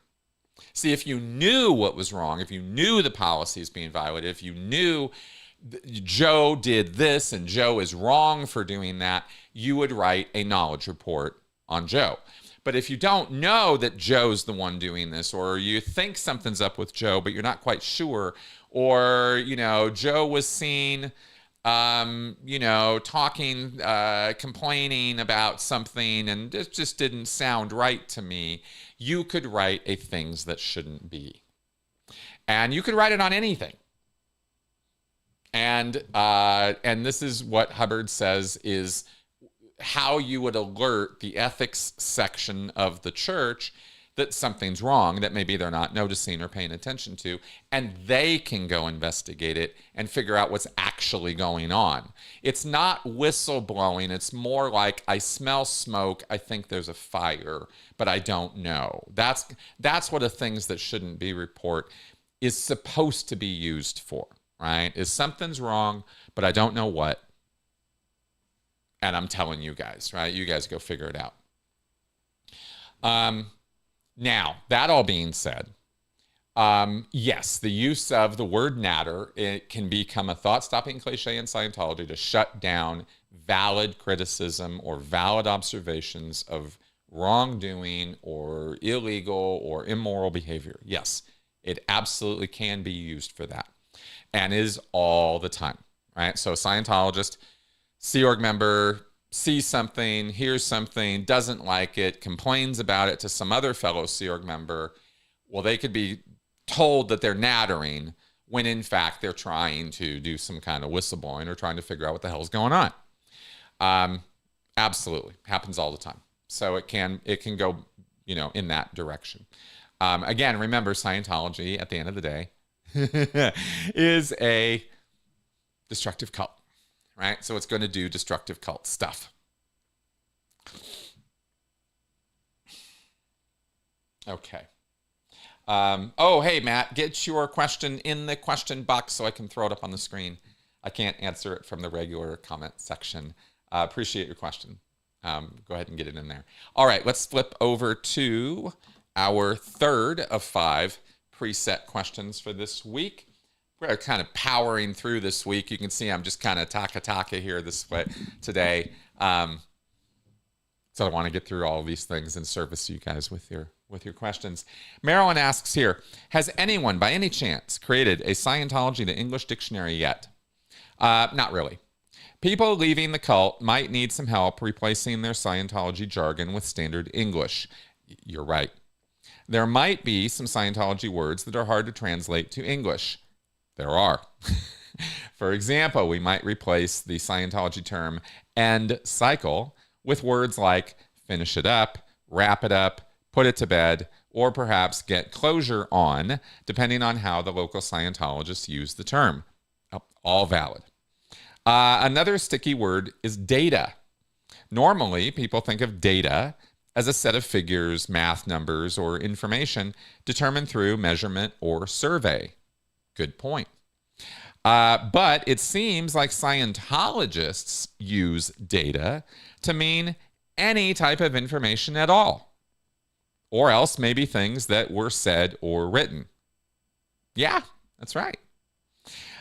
See, if you knew what was wrong, if you knew the policies being violated, if you knew Joe did this and Joe is wrong for doing that, you would write a knowledge report on Joe. But if you don't know that Joe's the one doing this, or you think something's up with Joe, but you're not quite sure, or, Joe was seen talking, complaining about something, and it just didn't sound right to me, you could write a things that shouldn't be. And you could write it on anything. And this is what Hubbard says is how you would alert the ethics section of the church that something's wrong, that maybe they're not noticing or paying attention to, and they can go investigate it and figure out what's actually going on. It's not whistleblowing. It's more like, I smell smoke. I think there's a fire, but I don't know. That's what a things that shouldn't be report is supposed to be used for, right? Is something's wrong, but I don't know what. And I'm telling you guys, right? You guys go figure it out. Now, that all being said, yes, the use of the word natter, it can become a thought-stopping cliche in Scientology to shut down valid criticism or valid observations of wrongdoing or illegal or immoral behavior. Yes, it absolutely can be used for that and is all the time, right? So a Scientologist, Sea Org member, sees something, hears something, doesn't like it, complains about it to some other fellow Sea Org member, well, they could be told that they're nattering when in fact they're trying to do some kind of whistleblowing or trying to figure out what the hell's going on. Absolutely. Happens all the time. So it can go, in that direction. Again, remember, Scientology at the end of the day is a destructive cult. Right? So it's going to do destructive cult stuff. Okay. Hey, Matt, get your question in the question box so I can throw it up on the screen. I can't answer it from the regular comment section. Appreciate your question. Go ahead and get it in there. All right, let's flip over to our third of 5 preset questions for this week. We're kind of powering through this week. You can see I'm just kind of taka here this way today. So I want to get through all of these things and service you guys with your questions. Marilyn asks here, has anyone by any chance created a Scientology to English dictionary yet? Not really. People leaving the cult might need some help replacing their Scientology jargon with standard English. You're right. There might be some Scientology words that are hard to translate to English. There are. For example, we might replace the Scientology term end cycle with words like finish it up, wrap it up, put it to bed, or perhaps get closure on, depending on how the local Scientologists use the term. All valid. Another sticky word is data. Normally, people think of data as a set of figures, math numbers, or information determined through measurement or survey. Good point. But it seems like Scientologists use data to mean any type of information at all, or else maybe things that were said or written. Yeah, that's right.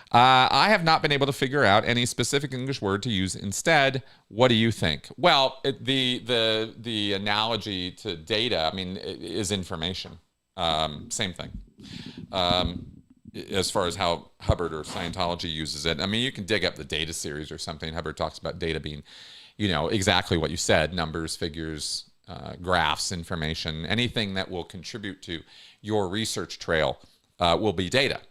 I have not been able to figure out any specific English word to use instead. What do you think? Well, the analogy to data, is information. Same thing. As far as how Hubbard or Scientology uses it. You can dig up the data series or something. Hubbard talks about data being, exactly what you said, numbers, figures, graphs, information, anything that will contribute to your research trail will be data.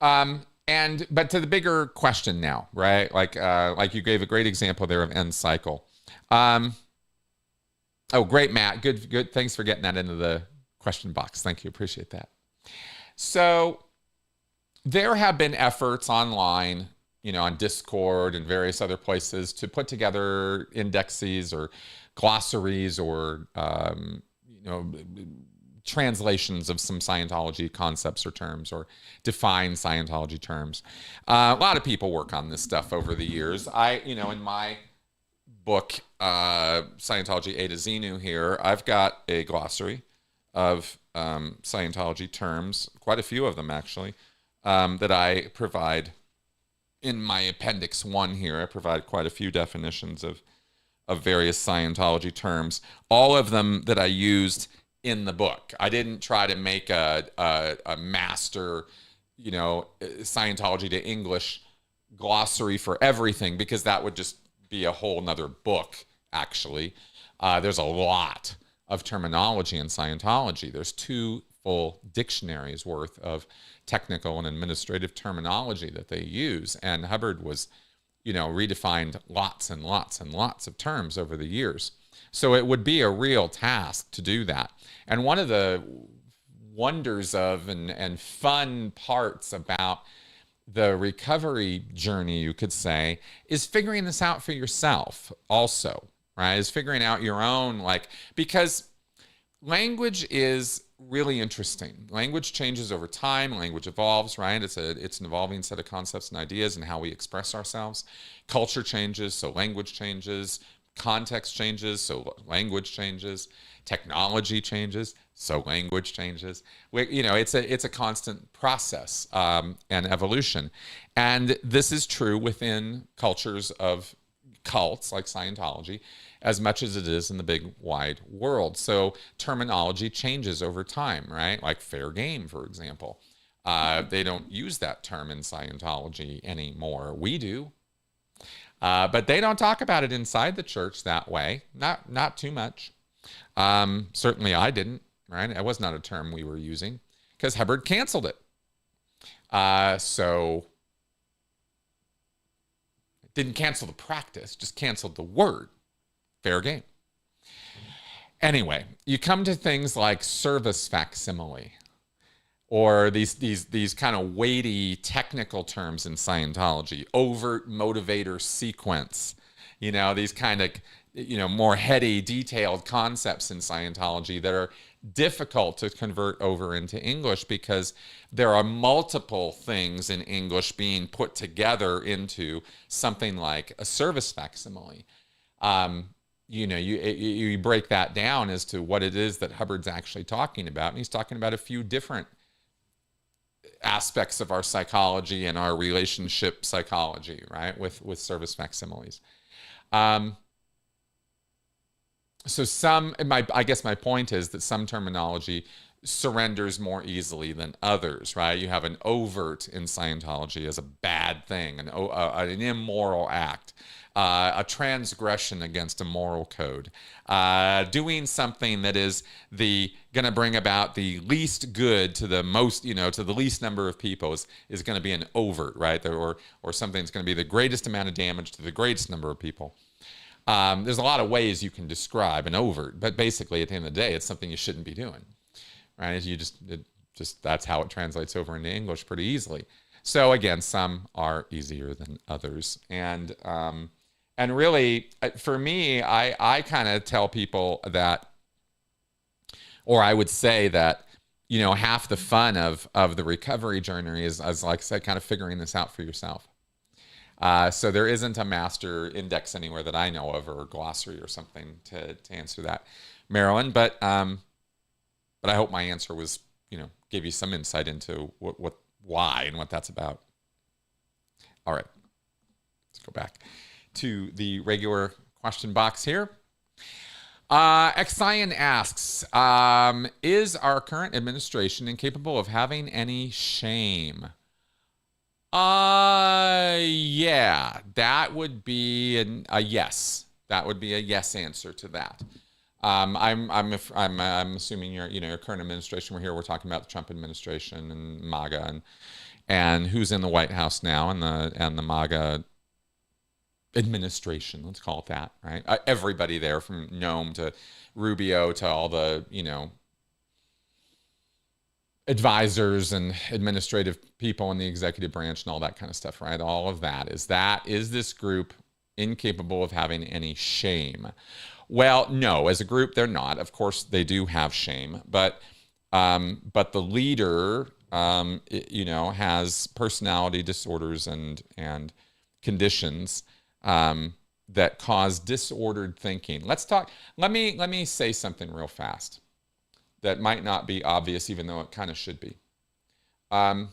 But to the bigger question now, right? Like you gave a great example there of end cycle. Oh, great, Matt. Good. Thanks for getting that into the question box. Thank you. Appreciate that. So there have been efforts online, on Discord and various other places to put together indexes or glossaries or, translations of some Scientology concepts or terms or define Scientology terms. A lot of people work on this stuff over the years. In my book, Scientology A to Xenu here, I've got a glossary of Scientology terms, quite a few of them actually, that I provide in my appendix 1 here. I provide quite a few definitions of various Scientology terms, all of them that I used in the book. I didn't try to make a master, Scientology to English glossary for everything, because that would just be a whole nother book, actually. There's a lot of terminology in Scientology. There's 2 full dictionaries worth of technical and administrative terminology that they use. And Hubbard was, redefined lots and lots and lots of terms over the years. So it would be a real task to do that. And one of the wonders of and fun parts about the recovery journey, you could say, is figuring this out for yourself also, right? Is figuring out your own, because language is really interesting. Language changes over time. Language evolves, right? It's an evolving set of concepts and ideas and how we express ourselves. Culture changes, so language changes. Context changes, so language changes. Technology changes, so language changes. It's a constant process and evolution. And this is true within cultures of cults like Scientology as much as it is in the big wide world. So terminology changes over time, right? Like fair game, for example. They don't use that term in Scientology anymore. We do. But they don't talk about it inside the church that way. Not too much. Certainly I didn't, right? It was not a term we were using because Hubbard canceled it. So it didn't cancel the practice, just canceled the word. Fair game. Anyway, you come to things like service facsimile, or these kind of weighty technical terms in Scientology, overt motivator sequence, these kind of, more heady, detailed concepts in Scientology that are difficult to convert over into English because there are multiple things in English being put together into something like a service facsimile. You break that down as to what it is that Hubbard's actually talking about, and he's talking about a few different aspects of our psychology and our relationship psychology, right, with service facsimiles. So I guess my point is that some terminology surrenders more easily than others, right? You have an overt in Scientology as a bad thing, an immoral act, a transgression against a moral code, doing something that is going to bring about the least good to the most, to the least number of people is going to be an overt, right? Or something that's going to be the greatest amount of damage to the greatest number of people. There's a lot of ways you can describe an overt, but basically at the end of the day, it's something you shouldn't be doing, right? That's how it translates over into English pretty easily. So again, some are easier than others. And really, for me, I kind of tell people that, or I would say that, half the fun of the recovery journey is, as like I said, kind of figuring this out for yourself. So there isn't a master index anywhere that I know of, or a glossary or something to answer that, Marilyn. But I hope my answer was, gave you some insight into why and what that's about. All right, let's go back to the regular question box here. Xion asks, is our current administration incapable of having any shame? Yeah, that would be a yes. That would be a yes answer to that. I'm assuming your current administration. We're talking about the Trump administration and MAGA and who's in the White House now and the MAGA administration. Let's call it that, right? Everybody there, from Noam to Rubio to all the advisors and administrative people in the executive branch and all that kind of stuff, right? All of that. Is this group incapable of having any shame? Well, no, as a group, they're not. Of course, they do have shame, but the leader, has personality disorders and conditions that cause disordered thinking. Let me say something real fast that might not be obvious, even though it kind of should be. When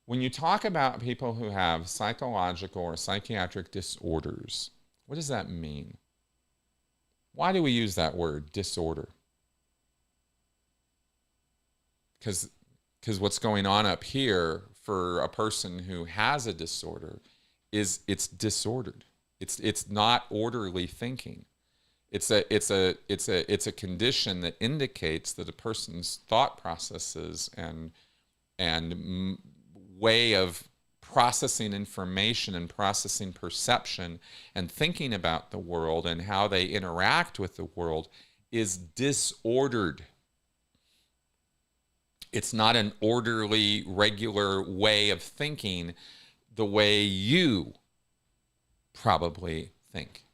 you talk about people who have psychological or psychiatric disorders, what does that mean? Why do we use that word, disorder? Because what's going on up here for a person who has a disorder is it's disordered. It's not orderly thinking. It's a condition that indicates that a person's thought processes and way of processing information and processing perception and thinking about the world and how they interact with the world is disordered. It's not an orderly, regular way of thinking the way you probably think.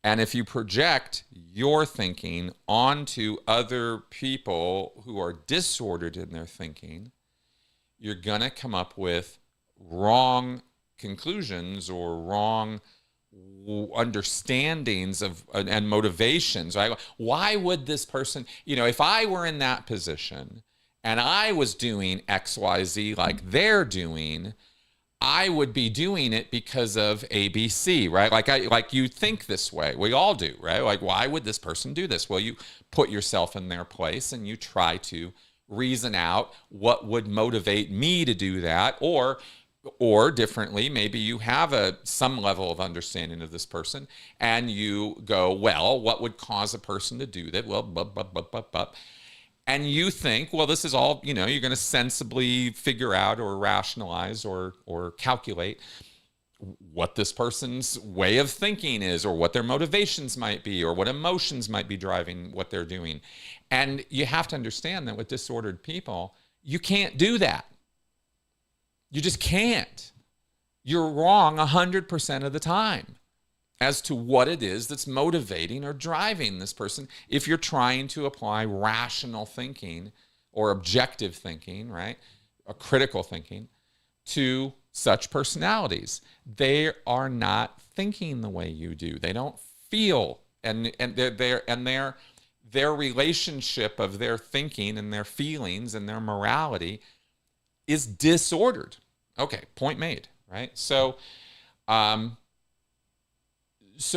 And if you project your thinking onto other people who are disordered in their thinking, you're going to come up with wrong conclusions or wrong understandings of and motivations. Right? Why would this person, if I were in that position and I was doing XYZ like they're doing, I would be doing it because of ABC, right? Like you think this way. We all do, right? Like, why would this person do this? Well, you put yourself in their place and you try to reason out what would motivate me to do that, or differently, maybe you have some level of understanding of this person and you go, well, what would cause a person to do that? Well, blah, blah, blah, blah, blah. And you think, well, this is all, you're going to sensibly figure out or rationalize or calculate what this person's way of thinking is, or what their motivations might be, or what emotions might be driving what they're doing. And you have to understand that with disordered people, you can't do that. You just can't. You're wrong 100% of the time as to what it is that's motivating or driving this person if you're trying to apply rational thinking or objective thinking, right, or critical thinking to such personalities. They are not thinking the way you do. They don't feel, and their relationship of their thinking and their feelings and their morality is disordered. Okay, point made, right? So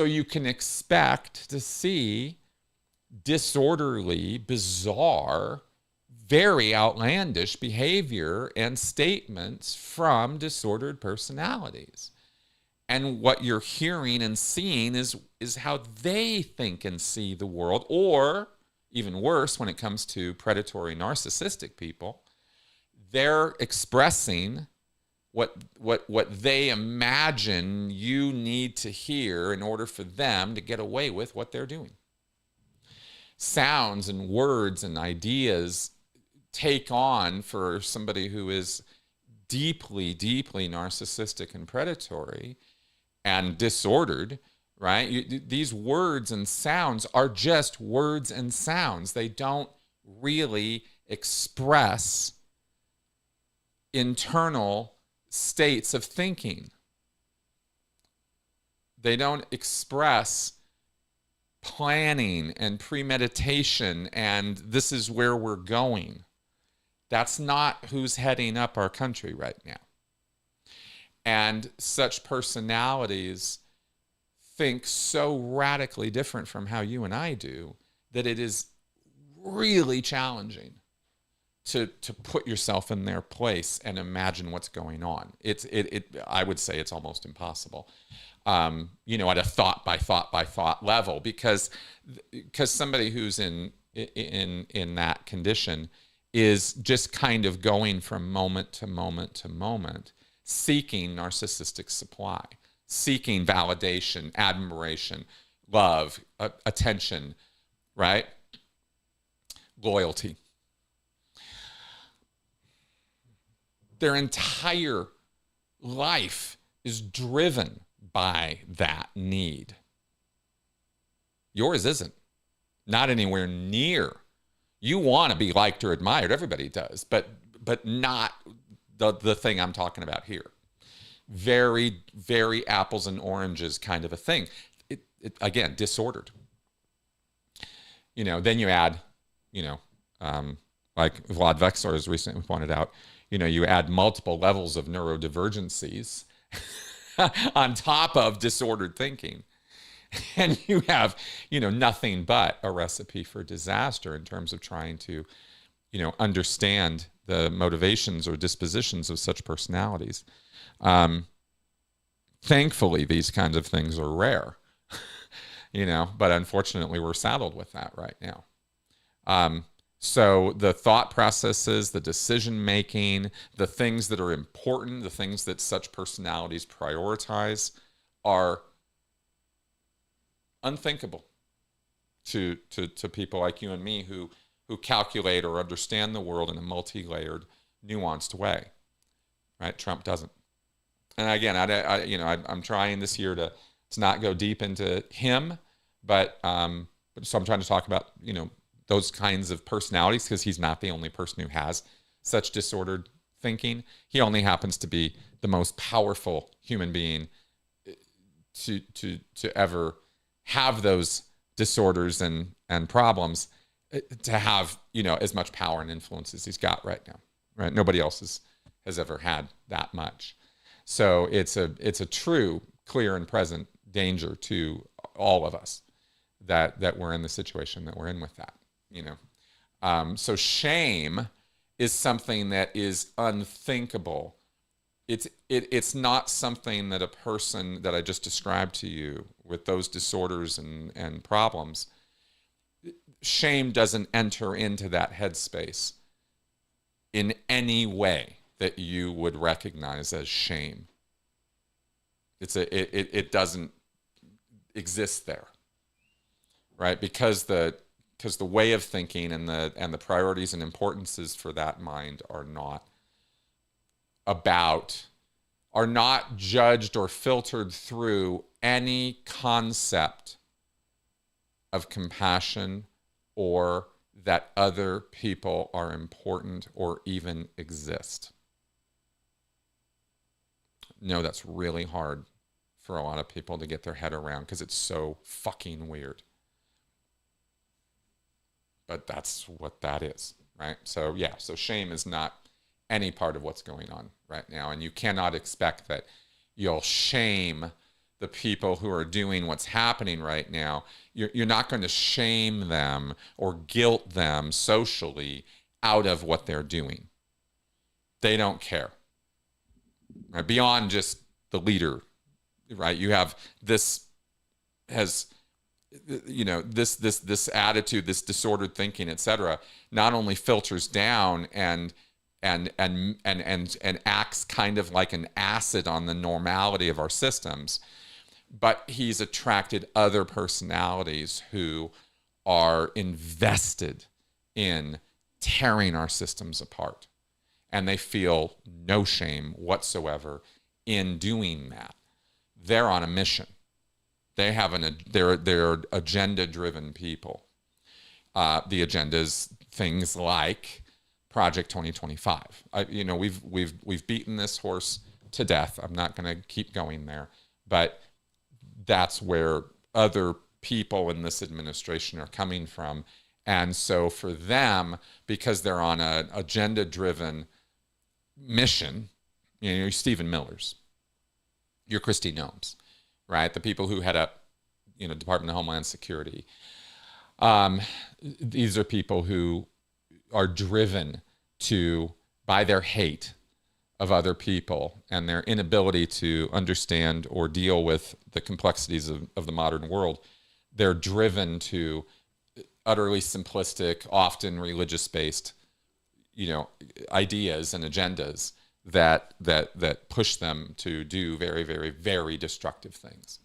you can expect to see disorderly, bizarre, very outlandish behavior and statements from disordered personalities. And what you're hearing and seeing is how they think and see the world, or even worse, when it comes to predatory narcissistic people, they're expressing what they imagine you need to hear in order for them to get away with what they're doing. Sounds and words and ideas take on, for somebody who is deeply, deeply narcissistic and predatory and disordered, right? These words and sounds are just words and sounds. They don't really express internal states of thinking. They don't express planning and premeditation and this is where we're going. That's not who's heading up our country right now. And such personalities think so radically different from how you and I do that it is really challenging to put yourself in their place and imagine what's going on. I would say it's almost impossible, at a thought by thought level, because somebody who's in that condition is just kind of going from moment to moment to moment, seeking narcissistic supply, seeking validation, admiration, love, attention, right? Loyalty. Their entire life is driven by that need. Yours isn't. Not anywhere near. You want to be liked or admired. Everybody does, but not the thing I'm talking about here. Very, very apples and oranges kind of a thing. It again, disordered. Then you add, like Vlad Vexler has recently pointed out, you add multiple levels of neurodivergencies on top of disordered thinking. And you have, nothing but a recipe for disaster in terms of trying to understand the motivations or dispositions of such personalities. Thankfully, these kinds of things are rare, but unfortunately, we're saddled with that right now. So the thought processes, the decision making, the things that are important, the things that such personalities prioritize are unthinkable to people like you and me who calculate or understand the world in a multi-layered, nuanced way. Right? Trump doesn't. And again, I'm trying this year to not go deep into him, but so I'm trying to talk about those kinds of personalities, because he's not the only person who has such disordered thinking. He only happens to be the most powerful human being to ever have those disorders and problems, to have as much power and influence as he's got right now. Right? Nobody else has ever had that much. So it's a true, clear, and present danger to all of us that we're in the situation that we're in with that. So shame is something that is unthinkable. It's not something that a person that I just described to you with those disorders and problems, shame doesn't enter into that headspace in any way that you would recognize as shame. It doesn't exist there, right? Because the way of thinking and the priorities and importances for that mind are not judged or filtered through any concept of compassion or that other people are important or even exist. No, that's really hard for a lot of people to get their head around, because it's so fucking weird. But that's what that is, right? So yeah, so shame is not any part of what's going on right now. And you cannot expect that you'll shame the people who are doing what's happening right now. You're not going to shame them or guilt them socially out of what they're doing. They don't care. Right? Beyond just the leader, right? You have this this attitude, this disordered thinking, etc., not only filters down and acts kind of like an acid on the normality of our systems, but he's attracted other personalities who are invested in tearing our systems apart, and they feel no shame whatsoever in doing that. They're on a mission. They have they're agenda-driven people. The agenda is things like Project 2025. We've beaten this horse to death. I'm not going to keep going there, but that's where other people in this administration are coming from. And so for them, because they're on an agenda-driven mission, your Stephen Millers, your Kristi Noems, right? The people who head up, Department of Homeland Security. These are people who are driven by their hate of other people and their inability to understand or deal with the complexities of the modern world. They're driven to utterly simplistic, often religious-based, ideas and agendas that push them to do very, very, very destructive things.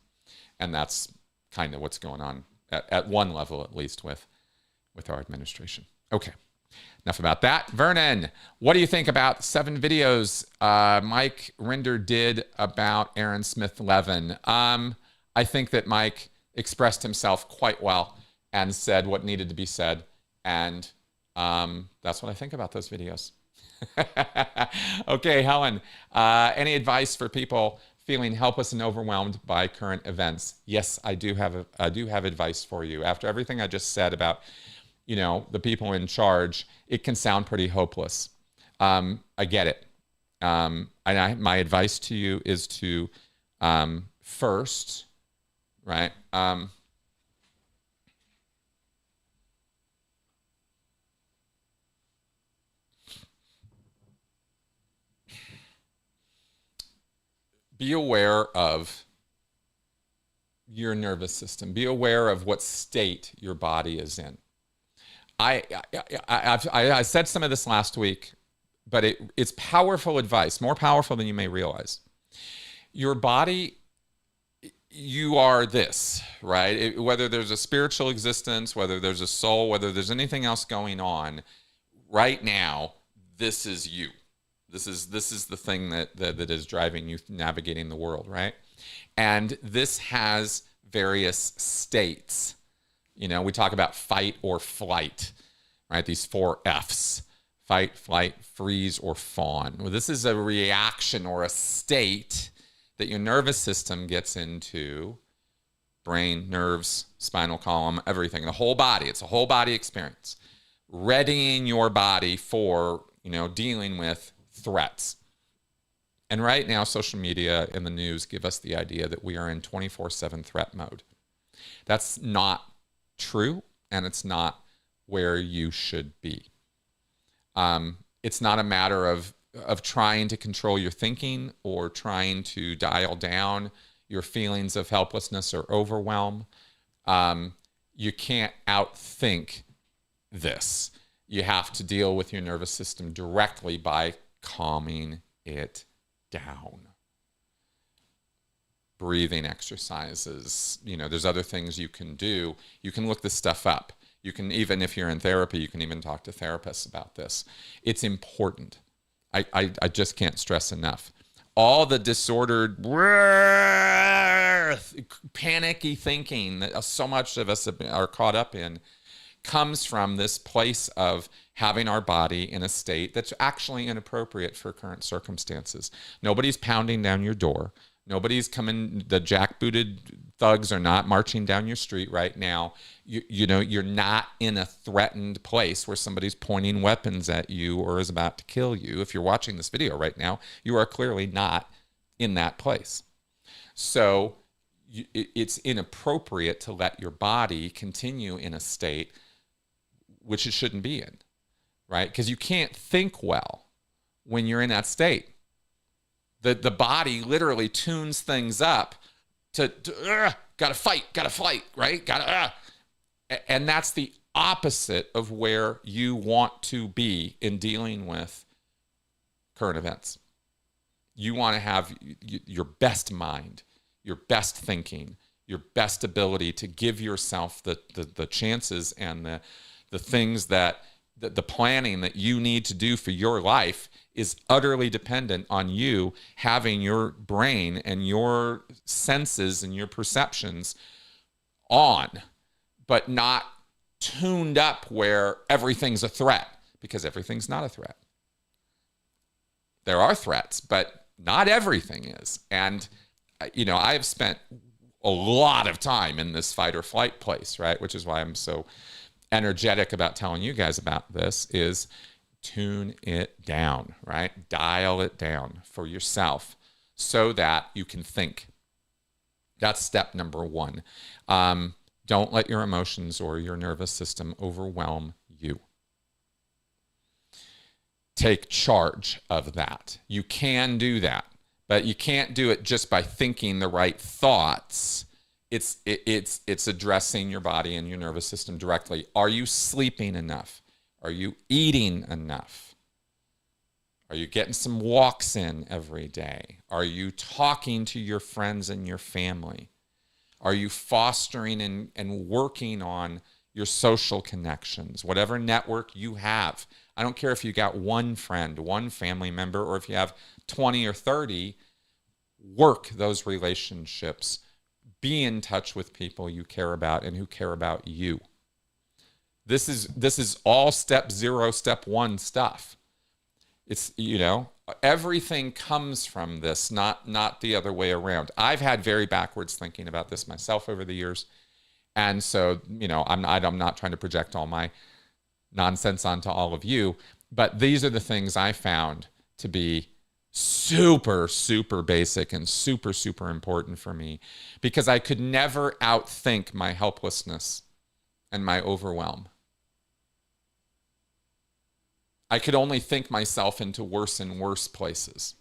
And that's kind of what's going on at one level, at least, with our administration. Okay. Enough about that. Vernon, what do you think about 7 videos Mike Rinder did about Aaron Smith Levin? I think that Mike expressed himself quite well and said what needed to be said. And that's what I think about those videos. Okay, Helen, any advice for people feeling helpless and overwhelmed by current events? Yes, I do have advice for you. After everything I just said about the people in charge, it can sound pretty hopeless. I get it. My advice to you is to first, right? be aware of your nervous system. Be aware of what state your body is in. I said some of this last week, but it's powerful advice, more powerful than you may realize. Your body, you are this, right? Whether there's a spiritual existence, whether there's a soul, whether there's anything else going on, right now, this is you. This is the thing that is driving you, navigating the world, right? And this has various states. You know, we talk about fight or flight, right? These 4 Fs: fight, flight, freeze, or fawn. Well, this is a reaction or a state that your nervous system gets into. Brain, nerves, spinal column, everything, the whole body. It's a whole body experience. Readying your body for, dealing with threats. And right now, social media and the news give us the idea that we are in 24/7 threat mode. That's not true, and it's not where you should be. It's not a matter of trying to control your thinking or trying to dial down your feelings of helplessness or overwhelm. You can't outthink this. You have to deal with your nervous system directly by calming it down. Breathing exercises, there's other things you can do. You can look this stuff up. You can, even if you're in therapy, you can even talk to therapists about this. It's important. I just can't stress enough. All the disordered, panicky thinking that so much of us are caught up in comes from this place of having our body in a state that's actually inappropriate for current circumstances. Nobody's pounding down your door. Nobody's coming, the jackbooted thugs are not marching down your street right now. You're not in a threatened place where somebody's pointing weapons at you or is about to kill you. If you're watching this video right now, you are clearly not in that place. So it's inappropriate to let your body continue in a state which it shouldn't be in, right? Because you can't think well when you're in that state. The body literally tunes things up to gotta fight, gotta flight, right? And that's the opposite of where you want to be in dealing with current events. You want to have your best mind, your best thinking, your best ability to give yourself the chances and the things that the planning that you need to do for your life is utterly dependent on you having your brain and your senses and your perceptions on, but not tuned up where everything's a threat, because everything's not a threat. There are threats, but not everything is. And, I have spent a lot of time in this fight or flight place, right? Which is why I'm so energetic about telling you guys about this, is tune it down, right? Dial it down for yourself so that you can think. That's step number 1. Don't let your emotions or your nervous system overwhelm you. Take charge of that. You can do that, but you can't do it just by thinking the right thoughts. It's addressing your body and your nervous system directly. Are you sleeping enough? Are you eating enough? Are you getting some walks in every day? Are you talking to your friends and your family? Are you fostering and working on your social connections, whatever network you have? I don't care if you got one friend, one family member, or if you have 20 or 30, work those relationships. Be in touch with people you care about and who care about you. This is all step 0, step 1 stuff. It's, everything comes from this, not the other way around. I've had very backwards thinking about this myself over the years. And so, I'm not trying to project all my nonsense onto all of you, but these are the things I found to be super, super basic and super, super important for me, because I could never outthink my helplessness and my overwhelm. I could only think myself into worse and worse places.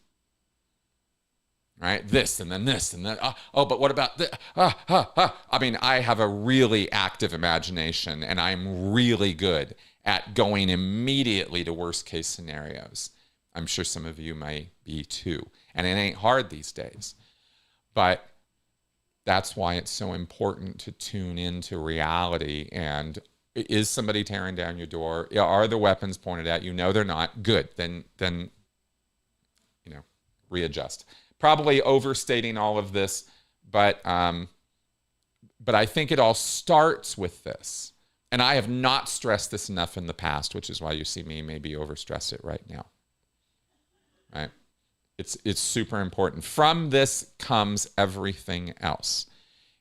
right? This and then this and then, oh, but what about this? I mean, I have a really active imagination, and I'm really good at going immediately to worst case scenarios. I'm sure some of you may be too. And it ain't hard these days. But that's why it's so important to tune into reality. And is somebody tearing down your door? Are the weapons pointed at you? No, they're not. Good. Then readjust. Probably overstating all of this, but I think it all starts with this. And I have not stressed this enough in the past, which is why you see me maybe overstress it right now. Right? It's super important. From this comes everything else.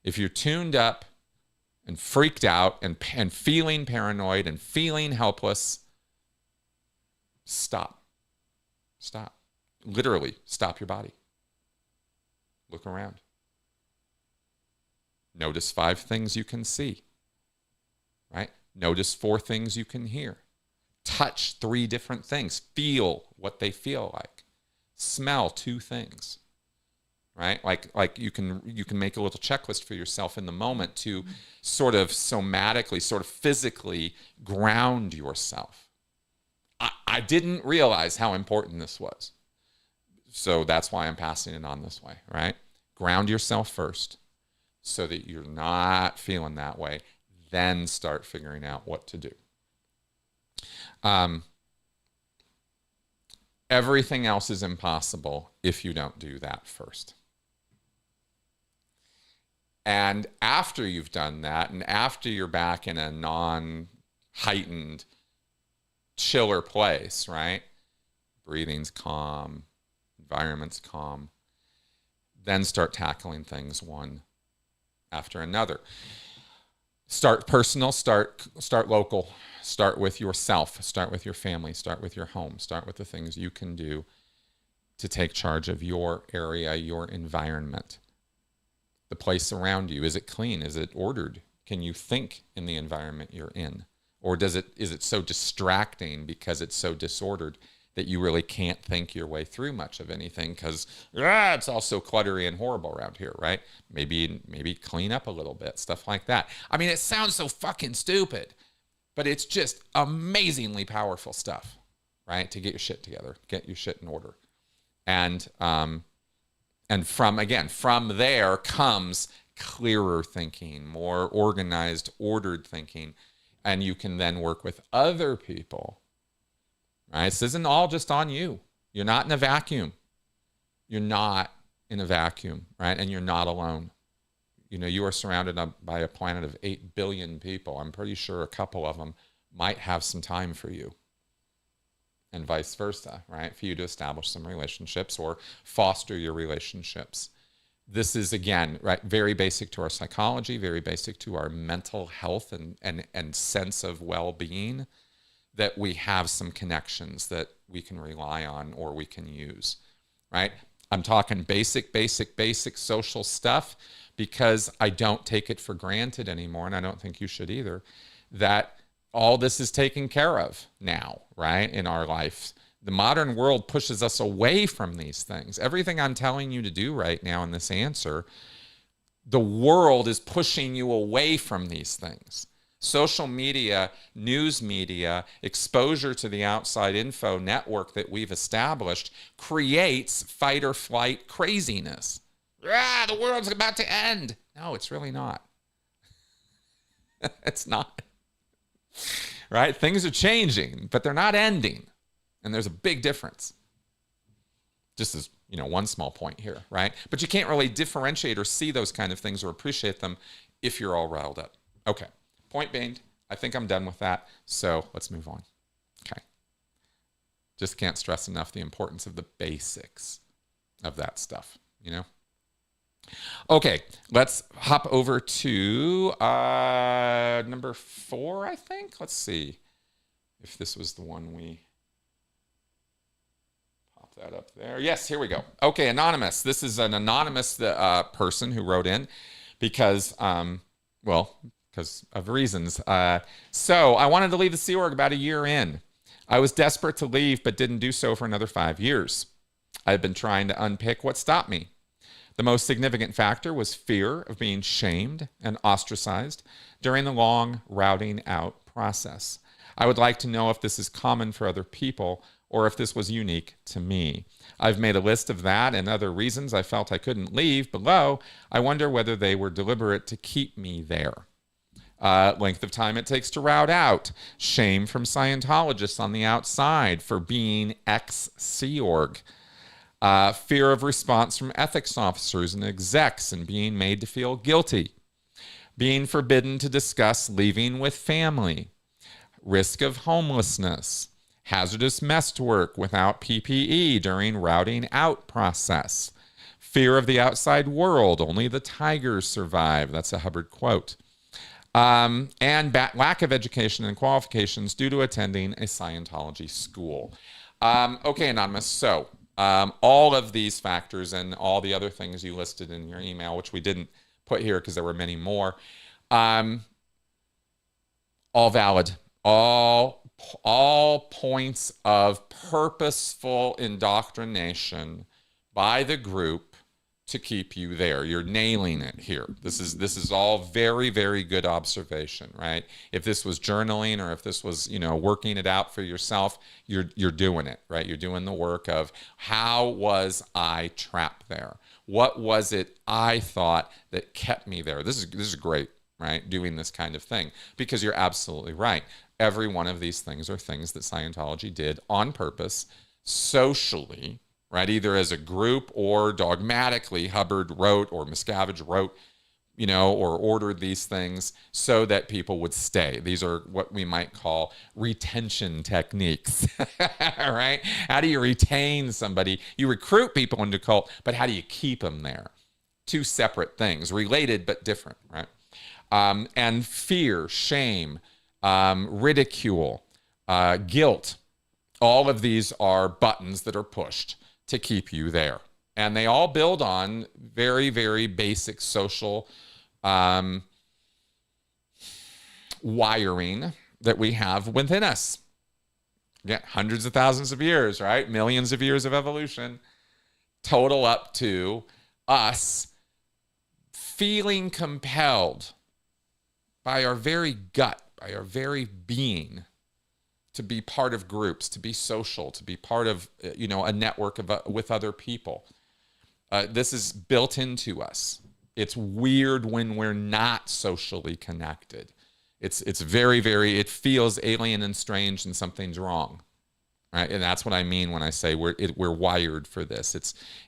If you're tuned up and freaked out and feeling paranoid and feeling helpless, stop. Stop. Literally, stop your body. Look around. Notice 5 things you can see. Right? Notice 4 things you can hear. Touch 3 different things. Feel what they feel like. Smell 2 things. Right? Like you can make a little checklist for yourself in the moment to sort of somatically, sort of physically ground yourself. I didn't realize how important this was. So that's why I'm passing it on this way, right? Ground yourself first so that you're not feeling that way. Then start figuring out what to do. Everything else is impossible if you don't do that first. And after you've done that, and after you're back in a non-heightened, chiller place, right? Breathing's calm, environment's calm. Then start tackling things one after another. Start personal, start local. Start with yourself, start with your family, start with your home, start with the things you can do to take charge of your area, your environment. The place around you, is it clean? Is it ordered? Can you think in the environment you're in? Or is it so distracting because it's so disordered that you really can't think your way through much of anything because it's all so cluttery and horrible around here, right? Maybe clean up a little bit, stuff like that. I mean, it sounds so fucking stupid, but it's just amazingly powerful stuff, right? To get your shit together, get your shit in order. And from there comes clearer thinking, more organized, ordered thinking. And you can then work with other people, right? This isn't all just on you. You're not in a vacuum. You're not in a vacuum, right? And you're not alone. You know, you are surrounded by a planet of 8 billion people. I'm pretty sure a couple of them might have some time for you. And vice versa, right? For you to establish some relationships or foster your relationships. This is, again, right, very basic to our psychology, very basic to our mental health and sense of well-being, that we have some connections that we can rely on or we can use, right? I'm talking basic social stuff because I don't take it for granted anymore, and I don't think you should either, that all this is taken care of now, right, in our life. The modern world pushes us away from these things. Everything I'm telling you to do right now in this answer, the world is pushing you away from these things. Social media, news media, exposure to the outside info network that we've established creates fight or flight craziness. The world's about to end. No, it's really not. It's not. Right? Things are changing, but they're not ending. And there's a big difference. Just as, one small point here, right? But you can't really differentiate or see those kind of things or appreciate them if you're all riled up. Okay. Point being, I think I'm done with that. So let's move on. Okay. Just can't stress enough the importance of the basics of that stuff, Okay, let's hop over to number 4, I think. Let's see if this was the one we... Pop that up there. Yes, here we go. Okay, anonymous. This is an anonymous person who wrote in because of reasons. So I wanted to leave the Sea Org about a year in. I was desperate to leave, but didn't do so for another 5 years. I've been trying to unpick what stopped me. The most significant factor was fear of being shamed and ostracized during the long routing out process. I would like to know if this is common for other people or if this was unique to me. I've made a list of that and other reasons I felt I couldn't leave below. I wonder whether they were deliberate to keep me there. Length of time it takes to route out. Shame from Scientologists on the outside for being ex-Sea Org. Fear of response from ethics officers and execs and being made to feel guilty. Being forbidden to discuss leaving with family. Risk of homelessness. Hazardous mess work without PPE during routing out process. Fear of the outside world. Only the tigers survive. That's a Hubbard quote. And lack of education and qualifications due to attending a Scientology school. Okay, Anonymous. So all of these factors and all the other things you listed in your email, which we didn't put here because there were many more, all valid. All points of purposeful indoctrination by the group to keep you there. You're nailing it here. This is all very, very good observation, right? If this was journaling or if this was, working it out for yourself, you're doing it, right? You're doing the work of how was I trapped there? What was it I thought that kept me there? This is great, right? Doing this kind of thing, because you're absolutely right. Every one of these things are things that Scientology did on purpose, socially, right? Either as a group or dogmatically, Hubbard wrote or Miscavige wrote, or ordered these things so that people would stay. These are what we might call retention techniques, right? How do you retain somebody? You recruit people into cult, but how do you keep them there? Two separate things, related but different, right? And fear, shame, ridicule, guilt, all of these are buttons that are pushed to keep you there. And they all build on very, very basic social wiring that we have within us. Again, hundreds of thousands of years, right? Millions of years of evolution, total up to us feeling compelled by our very gut, by our very being, to be part of groups, to be social, to be part of, a network of with other people. This is built into us. It's weird when we're not socially connected. It's very, very, it feels alien and strange and something's wrong, right? And that's what I mean when I say we're wired for this.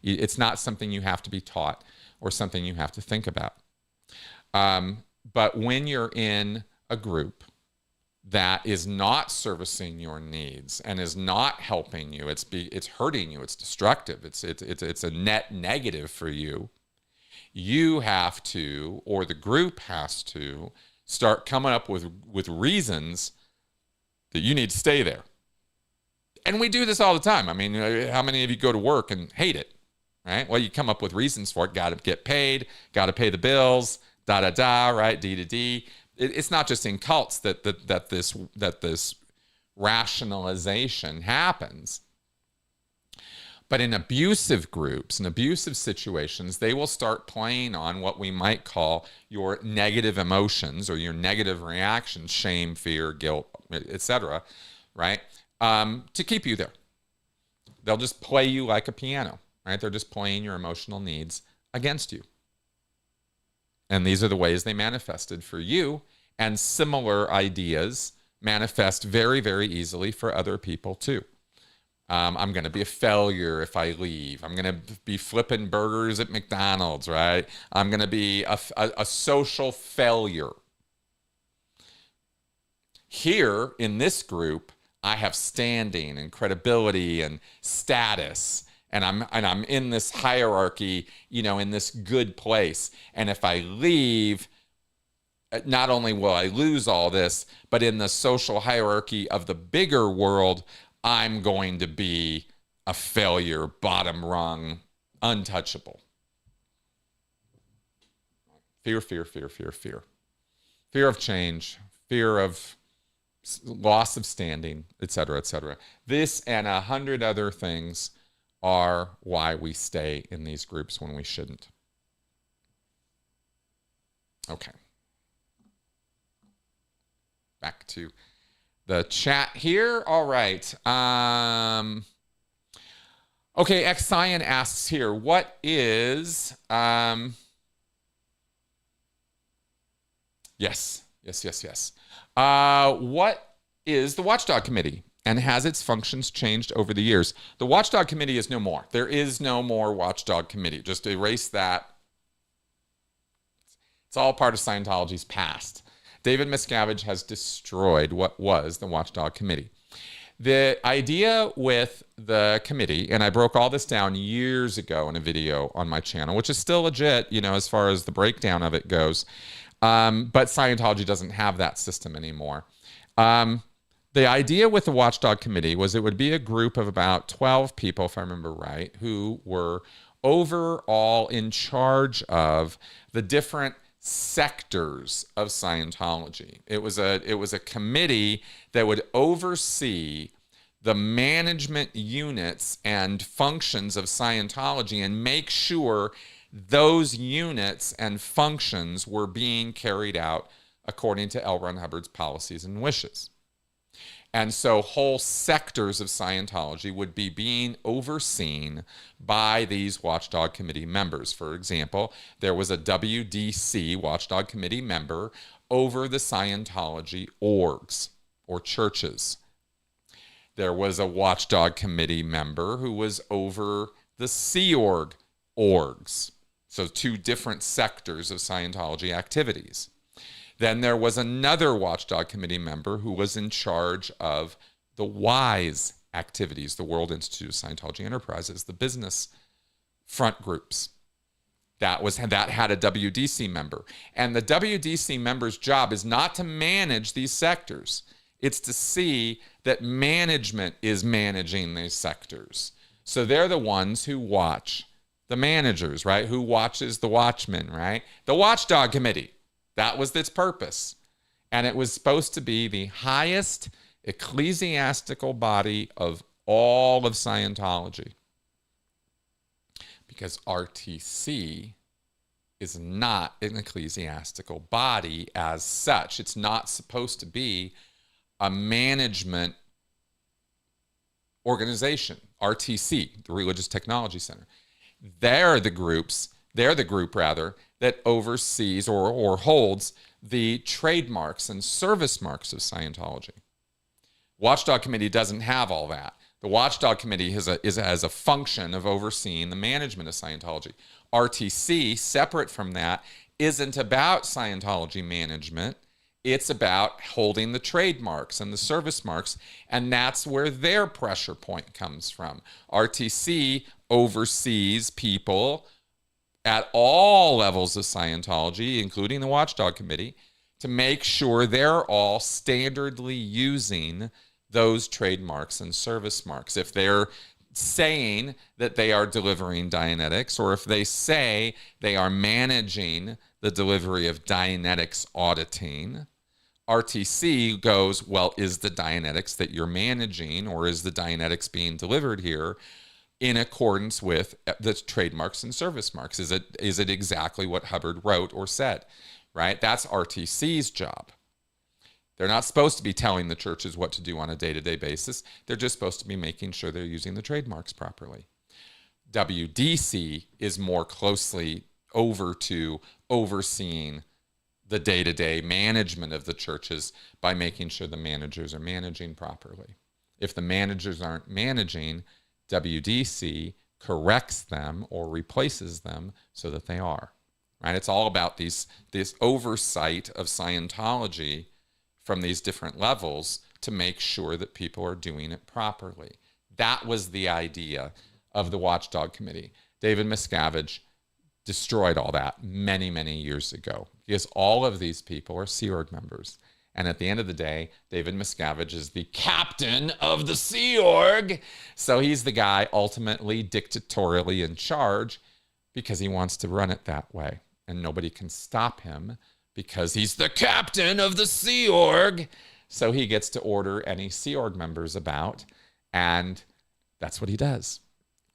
It's not something you have to be taught or something you have to think about. But when you're in a group that is not servicing your needs and is not helping you, it's hurting you, it's destructive, it's a net negative for you, you have to, or the group has to, start coming up with reasons that you need to stay there. And we do this all the time. I mean, how many of you go to work and hate it, right? Well, you come up with reasons for it. Got to get paid, got to pay the bills, da-da-da, right? D to D. It's not just in cults that this rationalization happens. But in abusive groups, in abusive situations, they will start playing on what we might call your negative emotions or your negative reactions, shame, fear, guilt, etc., right? To keep you there. They'll just play you like a piano, right? They're just playing your emotional needs against you. And these are the ways they manifested for you. And similar ideas manifest very, very easily for other people too. I'm going to be a failure if I leave. I'm going to be flipping burgers at McDonald's, right? I'm going to be a social failure. Here in this group, I have standing and credibility and status. And I'm in this hierarchy, in this good place. And if I leave, not only will I lose all this, but in the social hierarchy of the bigger world, I'm going to be a failure, bottom rung, untouchable. Fear, fear, fear, fear, fear. Fear of change, fear of loss of standing, etc., etc. This and 100 other things are why we stay in these groups when we shouldn't. Okay. Back to the chat here. All right. Okay, Xian asks here, what is yes. What is the Watchdog Committee? And has its functions changed over the years? The Watchdog Committee is no more. There is no more Watchdog Committee. Just erase that. It's all part of Scientology's past. David Miscavige has destroyed what was the Watchdog Committee. The idea with the committee, and I broke all this down years ago in a video on my channel, which is still legit, you know, as far as the breakdown of it goes. But Scientology doesn't have that system anymore. The idea with the Watchdog Committee was it would be a group of about 12 people, if I remember right, who were overall in charge of the different sectors of Scientology. It was a committee that would oversee the management units and functions of Scientology and make sure those units and functions were being carried out according to L. Ron Hubbard's policies and wishes. And so whole sectors of Scientology would be being overseen by these Watchdog Committee members. For example, there was a WDC, Watchdog Committee member, over the Scientology orgs or churches. There was a Watchdog Committee member who was over the Sea Org orgs. So two different sectors of Scientology activities. Then there was another Watchdog Committee member who was in charge of the WISE activities, the World Institute of Scientology Enterprises, the business front groups. That had a WDC member. And the WDC member's job is not to manage these sectors. It's to see that management is managing these sectors. So they're the ones who watch the managers, right? Who watches the watchmen, right? The Watchdog Committee. That was its purpose. And it was supposed to be the highest ecclesiastical body of all of Scientology. Because RTC is not an ecclesiastical body as such. It's not supposed to be a management organization. RTC, the Religious Technology Center. They're the group that oversees or holds the trademarks and service marks of Scientology. Watchdog Committee doesn't have all that. The Watchdog Committee has a function of overseeing the management of Scientology. RTC, separate from that, isn't about Scientology management. It's about holding the trademarks and the service marks, and that's where their pressure point comes from. RTC oversees people at all levels of Scientology, including the Watchdog Committee, to make sure they're all standardly using those trademarks and service marks. If they're saying that they are delivering Dianetics, or if they say they are managing the delivery of Dianetics auditing, RTC goes, well, is the Dianetics that you're managing, or is the Dianetics being delivered here in accordance with the trademarks and service marks? Is it exactly what Hubbard wrote or said, right? That's RTC's job. They're not supposed to be telling the churches what to do on a day-to-day basis. They're just supposed to be making sure they're using the trademarks properly. WDC is more closely overseeing the day-to-day management of the churches by making sure the managers are managing properly. If the managers aren't managing, WDC corrects them or replaces them so that they are. Right? It's all about this oversight of Scientology from these different levels to make sure that people are doing it properly. That was the idea of the Watchdog Committee. David Miscavige destroyed all that many, many years ago, because all of these people are Sea Org members. And at the end of the day, David Miscavige is the captain of the Sea Org. So he's the guy ultimately dictatorially in charge because he wants to run it that way. And nobody can stop him because he's the captain of the Sea Org. So he gets to order any Sea Org members about, and that's what he does,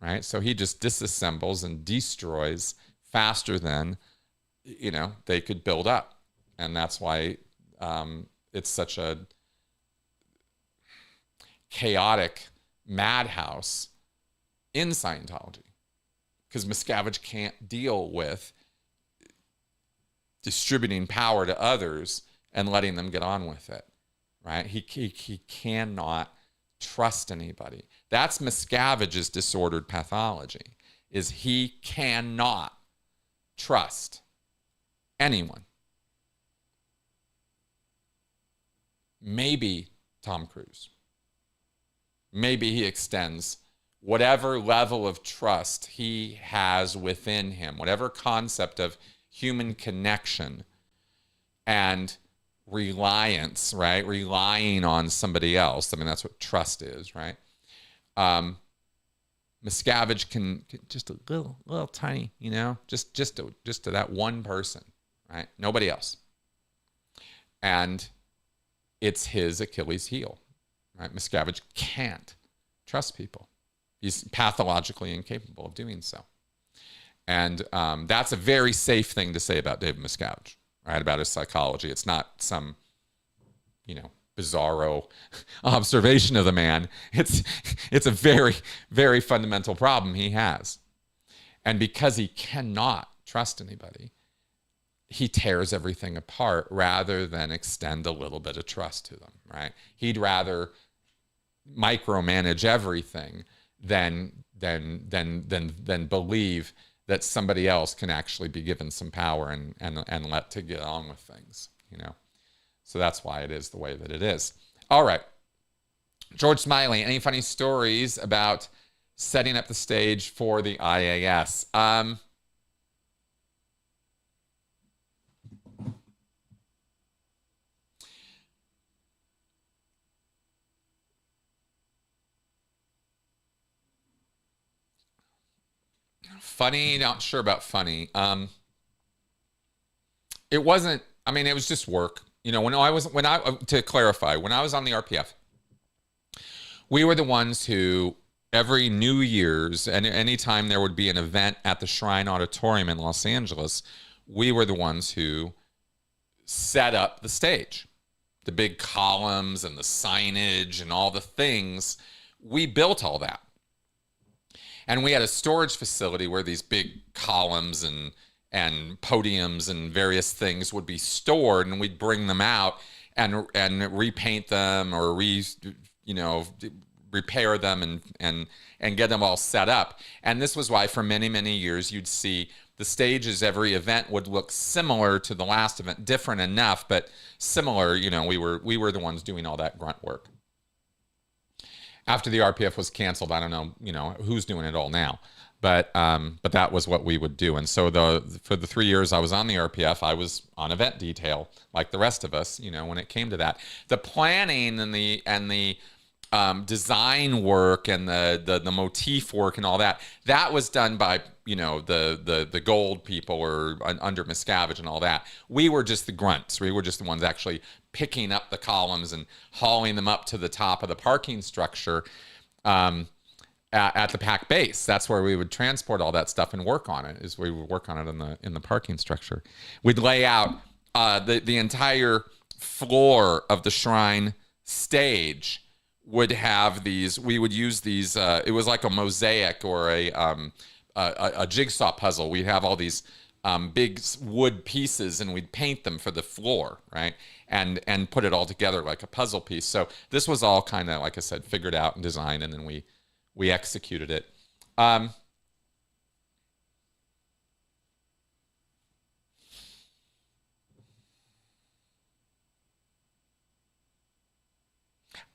right? So he just disassembles and destroys faster than they could build up. And that's why it's such a chaotic madhouse in Scientology, because Miscavige can't deal with distributing power to others and letting them get on with it, right? He cannot trust anybody. That's Miscavige's disordered pathology, is he cannot trust anyone. Maybe Tom Cruise. Maybe he extends whatever level of trust he has within him, whatever concept of human connection and reliance, right? Relying on somebody else. I mean, that's what trust is, right? Miscavige can just a little tiny, just to that one person, right? Nobody else. And it's his Achilles heel, right? Miscavige can't trust people. He's pathologically incapable of doing so. And that's a very safe thing to say about David Miscavige, right? About his psychology. It's not some, bizarro observation of the man. It's a very, very fundamental problem he has. And because he cannot trust anybody, he tears everything apart rather than extend a little bit of trust to them, right? He'd rather micromanage everything than believe that somebody else can actually be given some power and let to get on with things, So that's why it is the way that it is. All right. George Smiley, any funny stories about setting up the stage for the IAS? Funny, not sure about funny. It wasn't, it was just work. To clarify, when I was on the RPF, we were the ones who every New Year's and anytime there would be an event at the Shrine Auditorium in Los Angeles, we were the ones who set up the stage. The big columns and the signage and all the things, we built all that. And we had a storage facility where these big columns and podiums and various things would be stored, and we'd bring them out and repaint them or repair them and get them all set up. And this was why for many, many years you'd see the stages, every event would look similar to the last event, different enough, but similar. We were the ones doing all that grunt work. After the RPF was canceled, I don't know, who's doing it all now. But that was what we would do. And so for the 3 years I was on the RPF, I was on event detail like the rest of us, when it came to that. The planning and the design work and the motif work and all that was done by, the gold people or under Miscavige and all that. We were just the grunts. We were just the ones actually picking up the columns and hauling them up to the top of the parking structure. At the pack base, that's where we would transport all that stuff and work on it. We would work on it in the parking structure. We'd lay out the entire floor of the shrine stage. Would have these. We would use these. It was like a mosaic or a jigsaw puzzle. We'd have all these big wood pieces, and we'd paint them for the floor, right? And put it all together like a puzzle piece. So this was all kind of, like I said, figured out and designed, and then we executed it.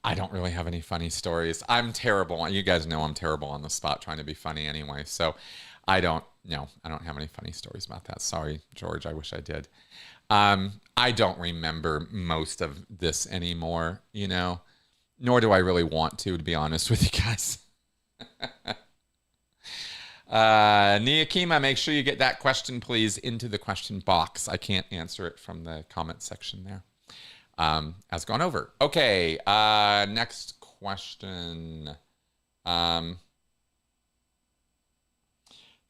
I don't really have any funny stories. I'm terrible. You guys know I'm terrible on the spot trying to be funny anyway. So I don't have any funny stories about that. Sorry, George. I wish I did. I don't remember most of this anymore, nor do I really want to be honest with you guys. Niakima, make sure you get that question, please, into the question box. I can't answer it from the comment section there. Has gone over. Okay, next question.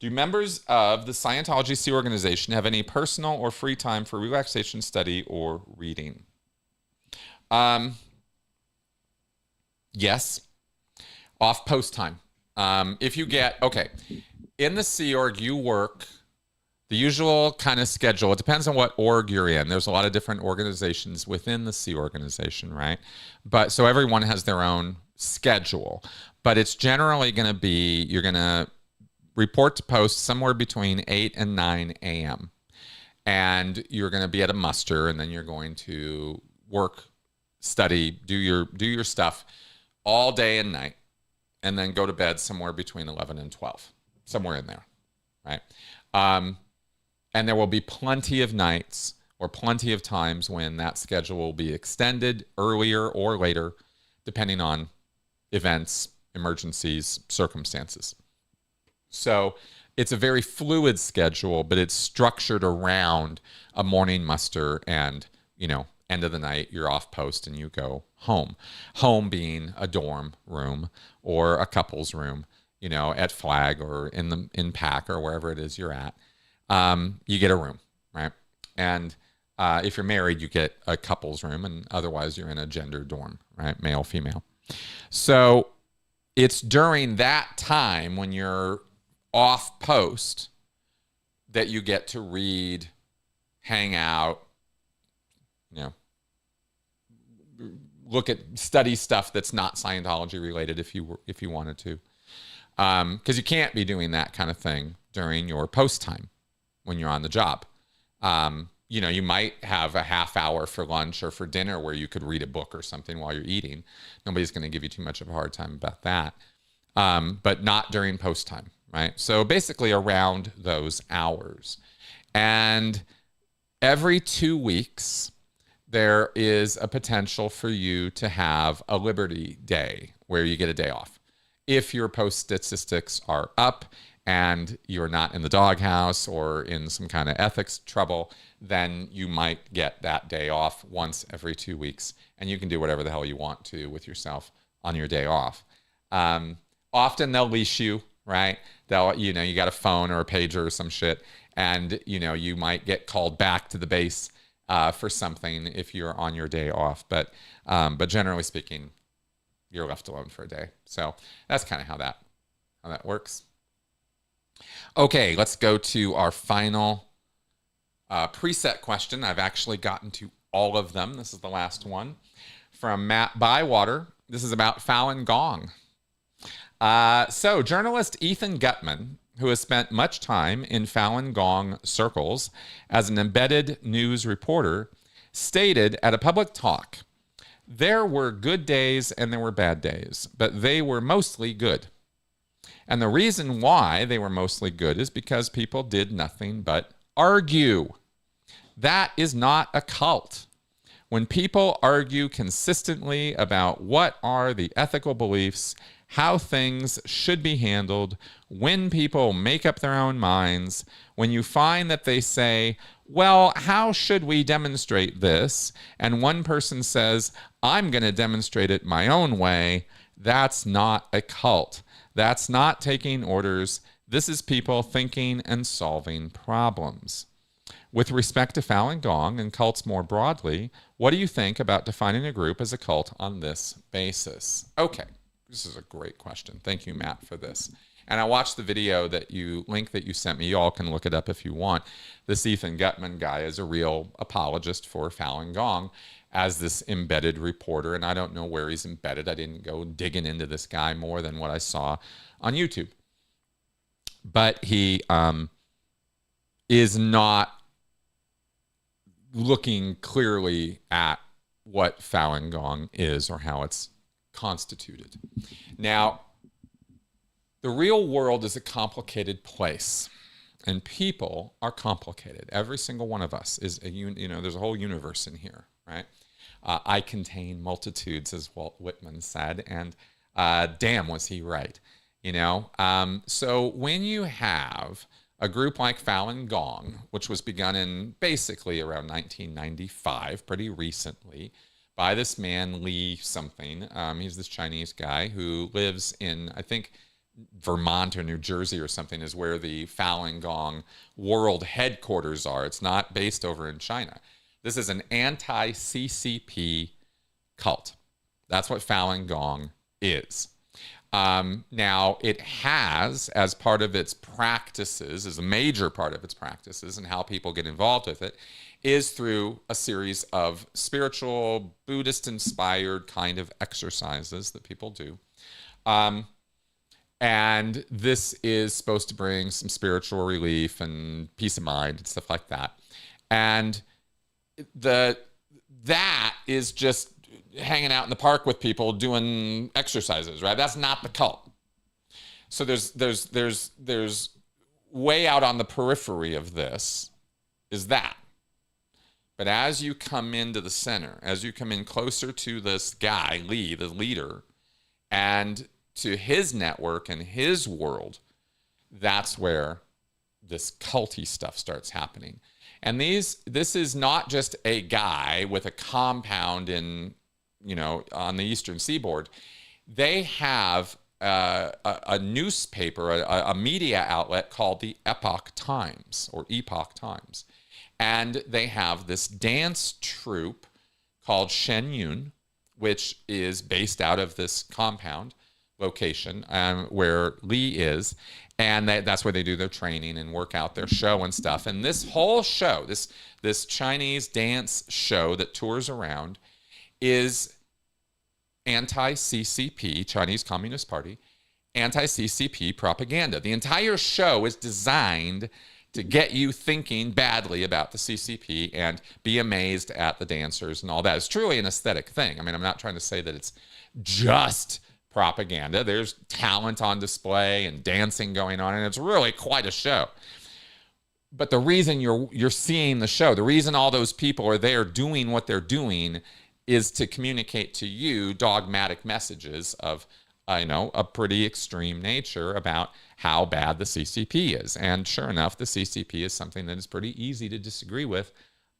Do Do members of the Scientology Sea organization have any personal or free time for relaxation, study, or reading? Yes. Off post time. If you get, okay, in the Sea Org, you work the usual kind of schedule. It depends on what org you're in. There's a lot of different organizations within the Sea organization, right? But so everyone has their own schedule. But it's generally going to be, you're going to report to post somewhere between 8 and 9 a.m. And you're going to be at a muster, and then you're going to work, study, do your stuff all day and night, and then go to bed somewhere between 11 and 12, somewhere in there, right? And there will be plenty of nights or plenty of times when that schedule will be extended earlier or later, depending on events, emergencies, circumstances. So it's a very fluid schedule, but it's structured around a morning muster and, end of the night, you're off post and you go home. Home being a dorm room or a couple's room, at Flag or in PAC or wherever it is you're at. You get a room, right? And if you're married, you get a couple's room, and otherwise you're in a gender dorm, right? Male, female. So it's during that time when you're off post that you get to read, hang out, look at, study stuff that's not Scientology related if you wanted to, because you can't be doing that kind of thing during your post time when you're on the job. You might have a half hour for lunch or for dinner where you could read a book or something while you're eating. Nobody's going to give you too much of a hard time about that, but not during post time. Right? So basically around those hours. And every 2 weeks, there is a potential for you to have a Liberty Day where you get a day off. If your post statistics are up and you're not in the doghouse or in some kind of ethics trouble, then you might get that day off once every 2 weeks, and you can do whatever the hell you want to with yourself on your day off. Often they'll leash you, right? They'll, you got a phone or a pager or some shit, and you might get called back to the base for something if you're on your day off. But generally speaking, you're left alone for a day. So that's kind of how that works. Okay, let's go to our final preset question. I've actually gotten to all of them. This is the last one from Matt Bywater. This is about Falun Gong. So journalist Ethan Gutman, who has spent much time in Falun Gong circles as an embedded news reporter, stated at a public talk, "There were good days and there were bad days, but they were mostly good. And the reason why they were mostly good is because people did nothing but argue. That is not a cult. When people argue consistently about what are the ethical beliefs, how things should be handled, when people make up their own minds, when you find that they say, well, how should we demonstrate this? And one person says, I'm going to demonstrate it my own way. That's not a cult. That's not taking orders. This is people thinking and solving problems. With respect to Falun Gong and cults more broadly, what do you think about defining a group as a cult on this basis?" Okay, this is a great question. Thank you, Matt, for this. And I watched the video link that you sent me. You all can look it up if you want. This Ethan Gutman guy is a real apologist for Falun Gong as this embedded reporter. And I don't know where he's embedded. I didn't go digging into this guy more than what I saw on YouTube. But he is not looking clearly at what Falun Gong is or how it's constituted. Now, the real world is a complicated place, and people are complicated. Every single one of us is there's a whole universe in here, right? I contain multitudes, as Walt Whitman said, and damn, was he right, So when you have a group like Falun Gong, which was begun in basically around 1995, pretty recently, by this man, Lee something. He's this Chinese guy who lives in, I think, Vermont or New Jersey or something is where the Falun Gong world headquarters are. It's not based over in China. This is an anti-CCP cult. That's what Falun Gong is. Now, it has, as part of its practices, as a major part of its practices and how people get involved with it, is through a series of spiritual, Buddhist-inspired kind of exercises that people do. And this is supposed to bring some spiritual relief and peace of mind and stuff like that. And that is just hanging out in the park with people doing exercises, right? That's not the cult. So there's way out on the periphery of this is that. But as you come into the center, as you come in closer to this guy, Lee, the leader, and to his network and his world, that's where this culty stuff starts happening. And this is not just a guy with a compound in, on the Eastern Seaboard. They have a newspaper, a media outlet called the Epoch Times. And they have this dance troupe called Xenu, which is based out of this compound location where Lee is. And that's where they do their training and work out their show and stuff. And this whole show, this Chinese dance show that tours around, is anti-CCP, Chinese Communist Party, anti-CCP propaganda. The entire show is designed to get you thinking badly about the CCP and be amazed at the dancers and all that. It's truly an aesthetic thing. I mean, I'm not trying to say that it's just propaganda. There's talent on display and dancing going on, and it's really quite a show. But the reason you're seeing the show, the reason all those people are there doing what they're doing, is to communicate to you dogmatic messages of, a pretty extreme nature about how bad the CCP is. And sure enough, the CCP is something that is pretty easy to disagree with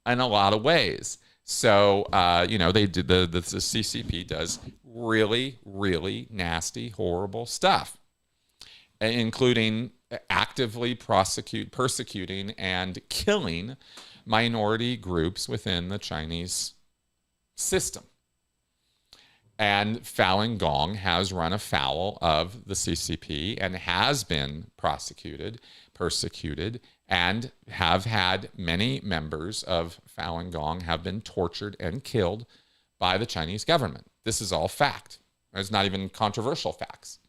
in a lot of ways. So, they do the CCP does really, really nasty, horrible stuff, including actively persecuting and killing minority groups within the Chinese system. And Falun Gong has run afoul of the CCP and has been persecuted, and have had many members of Falun Gong have been tortured and killed by the Chinese government. This is all fact. It's not even controversial facts.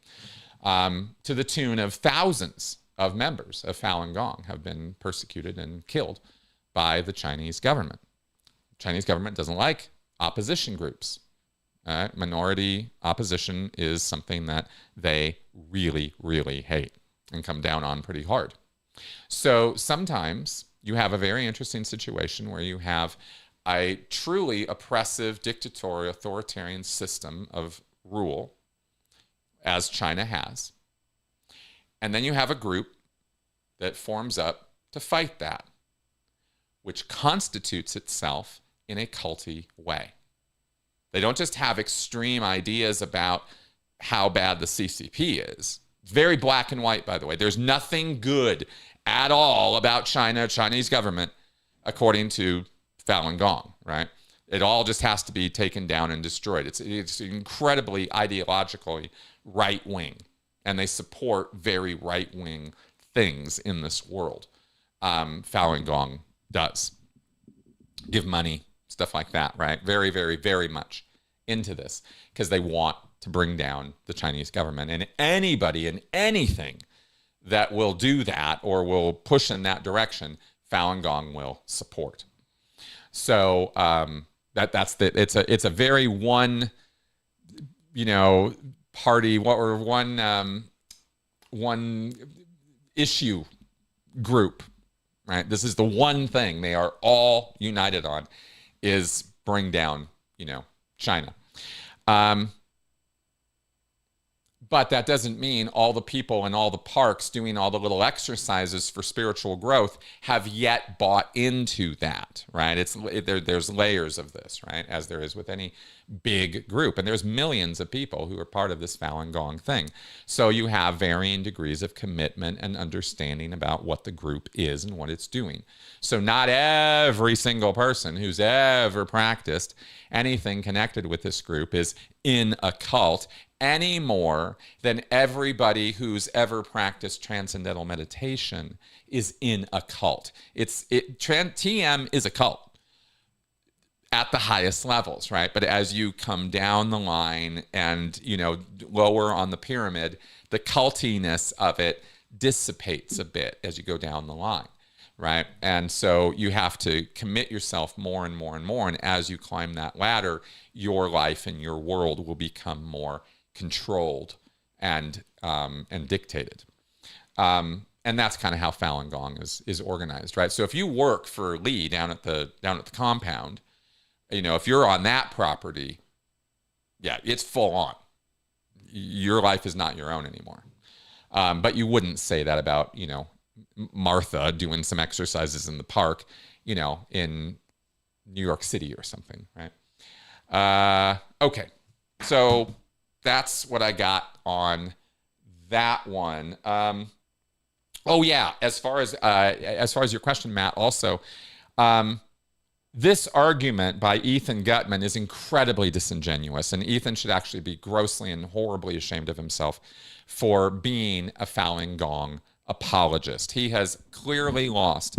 To the tune of thousands of members of Falun Gong have been persecuted and killed by the Chinese government. The Chinese government doesn't like opposition groups. Minority opposition is something that they really, really hate and come down on pretty hard. So sometimes you have a very interesting situation where you have a truly oppressive, dictatorial, authoritarian system of rule, as China has. And then you have a group that forms up to fight that, which constitutes itself in a culty way. They don't just have extreme ideas about how bad the CCP is. It's very black and white, by the way. There's nothing good at all about China, Chinese government, according to Falun Gong, right? It all just has to be taken down and destroyed. It's incredibly ideologically right-wing, and they support very right-wing things in this world. Falun Gong does give money, stuff like that, right? Very, very, very much into this because they want to bring down the Chinese government. And anybody and anything that will do that or will push in that direction, Falun Gong will support. So it's a very one, party or one issue group, right? This is the one thing they are all united on, is bring down, China. But that doesn't mean all the people in all the parks doing all the little exercises for spiritual growth have yet bought into that, right? There's layers of this, right? As there is with any big group. And there's millions of people who are part of this Falun Gong thing. So you have varying degrees of commitment and understanding about what the group is and what it's doing. So not every single person who's ever practiced anything connected with this group is in a cult any more than everybody who's ever practiced transcendental meditation is in a cult. TM is a cult at the highest levels, right? But as you come down the line and, lower on the pyramid, the cultiness of it dissipates a bit as you go down the line, right? And so you have to commit yourself more and more and more. And as you climb that ladder, your life and your world will become more controlled and dictated. And that's kind of how Falun Gong is organized, right? So if you work for Lee down at the compound, if you're on that property, yeah, it's full on. Your life is not your own anymore. But you wouldn't say that about, Martha doing some exercises in the park, in New York City or something, right? Okay, so that's what I got on that one. Oh yeah, as far as your question, Matt, also, this argument by Ethan Gutman is incredibly disingenuous, and Ethan should actually be grossly and horribly ashamed of himself for being a Falun Gong apologist. He has clearly lost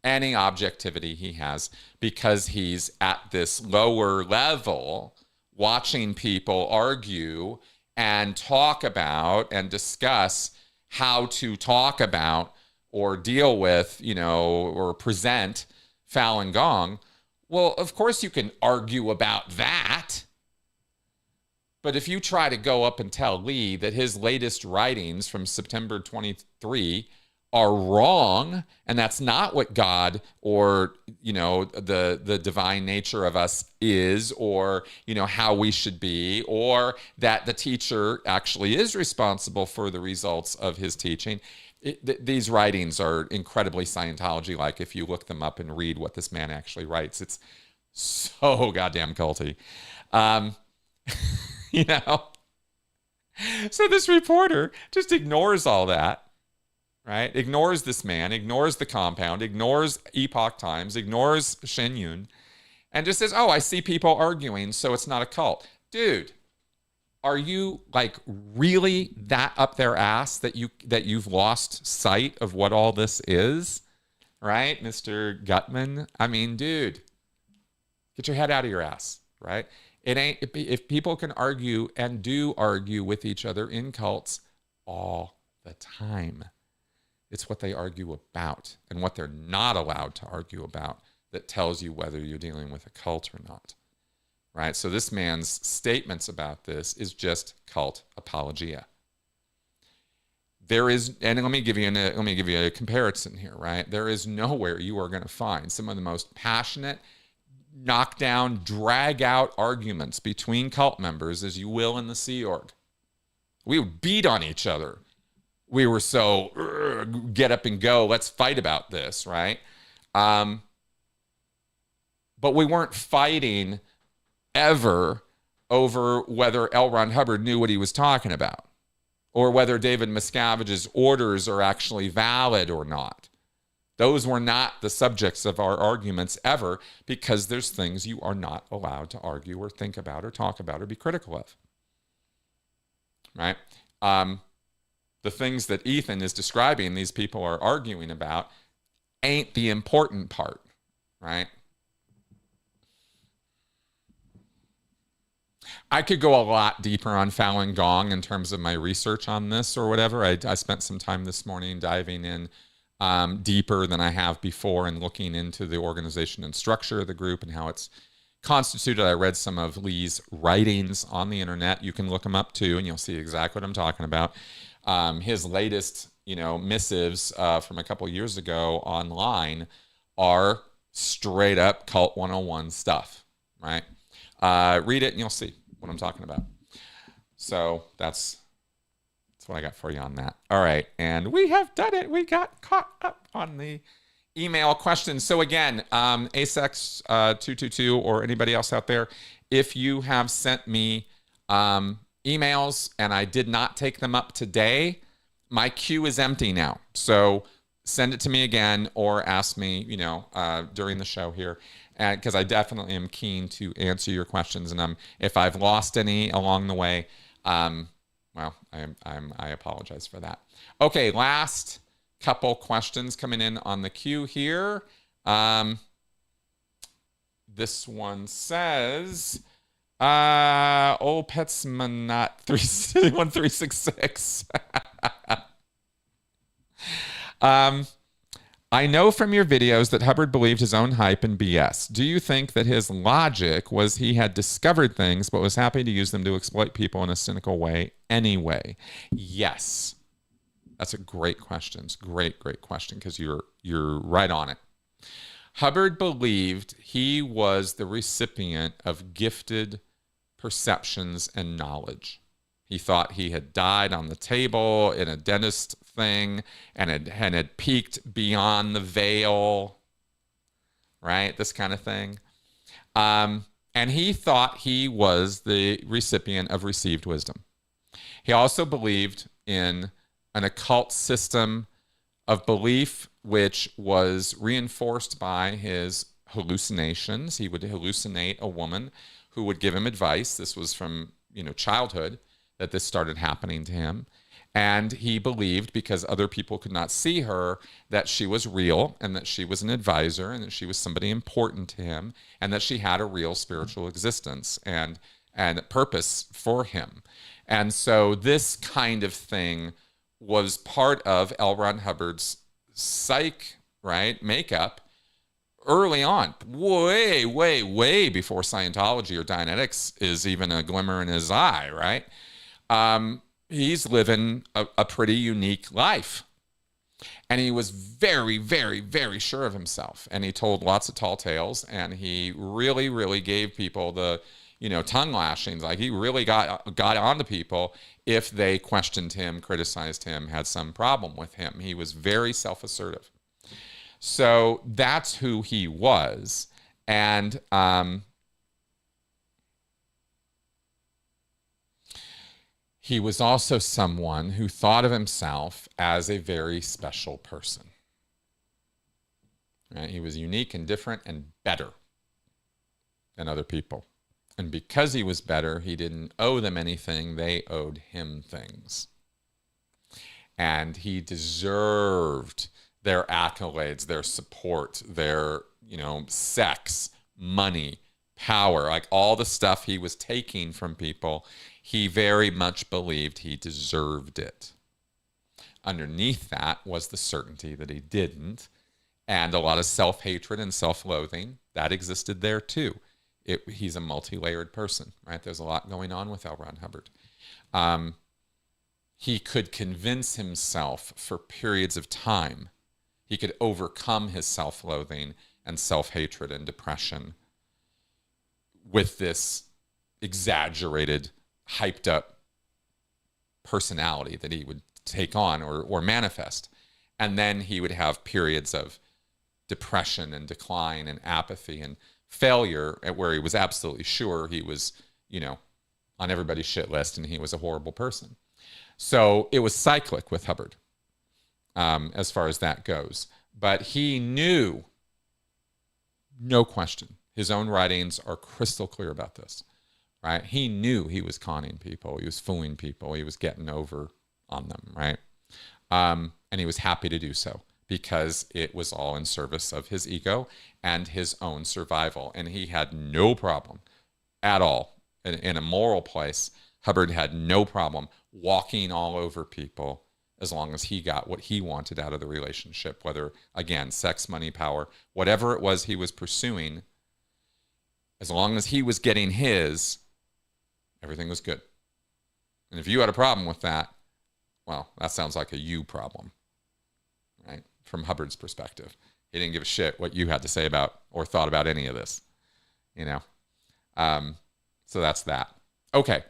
any objectivity he has because he's at this lower level watching people argue and talk about and discuss how to talk about or deal with, or present Falun Gong. Well, of course you can argue about that. But if you try to go up and tell Lee that his latest writings from September 23 are wrong, and that's not what God or, the divine nature of us is, or, how we should be, or that the teacher actually is responsible for the results of his teaching, these writings are incredibly Scientology-like. If you look them up and read what this man actually writes, it's so goddamn culty. So this reporter just ignores all that, right? Ignores this man, ignores the compound, ignores Epoch Times, ignores Xenu, and just says, oh, I see people arguing, so it's not a cult. Dude, are you really that up their ass that you've lost sight of what all this is? Right, Mr. Gutman? I mean, dude, get your head out of your ass, right? It ain't, if people can argue and do argue with each other in cults all the time, it's what they argue about and what they're not allowed to argue about that tells you whether you're dealing with a cult or not, right? So this man's statements about this is just cult apologia. There is, and let me give you a comparison here, right? There is nowhere you are going to find some of the most passionate, knock down, drag out arguments between cult members as you will in the Sea Org. We would beat on each other. We were so, get up and go, let's fight about this, right? But we weren't fighting ever over whether L. Ron Hubbard knew what he was talking about or whether David Miscavige's orders are actually valid or not. Those were not the subjects of our arguments ever, because there's things you are not allowed to argue or think about or talk about or be critical of, right? The things that Ethan is describing these people are arguing about ain't the important part, right? I could go a lot deeper on Falun Gong in terms of my research on this or whatever. I spent some time this morning diving in deeper than I have before and looking into the organization and structure of the group and how it's constituted. I read some of Lee's writings on the internet. You can look them up too, and you'll see exactly what I'm talking about. His latest, missives from a couple years ago online are straight up Cult 101 stuff, right? Read it and you'll see what I'm talking about. So that's That's what I got for you on that. All right. And we have done it. We got caught up on the email questions. So again, Asex222 or anybody else out there, if you have sent me emails and I did not take them up today, my queue is empty now. So send it to me again or ask me, during the show here, because I definitely am keen to answer your questions. And if I've lost any along the way, well, I apologize for that. Okay, last couple questions coming in on the queue here. This one says, old Petsmanot 1366. I know from your videos that Hubbard believed his own hype and BS. Do you think that his logic was he had discovered things but was happy to use them to exploit people in a cynical way anyway? Yes. That's a great question. It's a great question, because you're right on it. Hubbard believed he was the recipient of gifted perceptions and knowledge. He thought he had died on the table in a dentist thing and had peeked beyond the veil, right? This kind of thing. And he thought he was the recipient of received wisdom. He also believed in an occult system of belief which was reinforced by his hallucinations. He would hallucinate a woman who would give him advice. This was from, childhood that this started happening to him. And he believed, because other people could not see her, that she was real and that she was an advisor and that she was somebody important to him and that she had a real spiritual existence and purpose for him. And so this kind of thing was part of L. Ron Hubbard's psych, right, makeup early on, way before Scientology or Dianetics is even a glimmer in his eye, right? He's living a pretty unique life. And he was very, very sure of himself. And he told lots of tall tales. And he really gave people the, tongue lashings. Like, he really got onto people if they questioned him, criticized him, had some problem with him. He was very self-assertive. So that's who he was. And he was also someone who thought of himself as a very special person. Right? He was unique and different and better than other people. And because he was better, he didn't owe them anything. They owed him things. And he deserved their accolades, their support, their, sex, money, power, like all the stuff he was taking from people. He very much believed he deserved it. Underneath that was the certainty that he didn't, and a lot of self-hatred and self-loathing that existed there too. He's a multi-layered person, right? There's a lot going on with L. Ron Hubbard. He could convince himself for periods of time. He could overcome his self-loathing and self-hatred and depression with this exaggerated, hyped up personality that he would take on or manifest. And then he would have periods of depression and decline and apathy and failure, where he was absolutely sure he was, on everybody's shit list and he was a horrible person. So it was cyclic with Hubbard, as far as that goes. But he knew, no question, his own writings are crystal clear about this, right? He knew he was conning people. He was fooling people. He was getting over on them, right? And he was happy to do so because it was all in service of his ego and his own survival. And he had no problem at all. In a moral place, Hubbard had no problem walking all over people as long as he got what he wanted out of the relationship, whether, again, sex, money, power, whatever it was he was pursuing. As long as he was getting his, everything was good. And if you had a problem with that, well, that sounds like a you problem, right? From Hubbard's perspective. He didn't give a shit what you had to say about or thought about any of this, So that's that. Okay.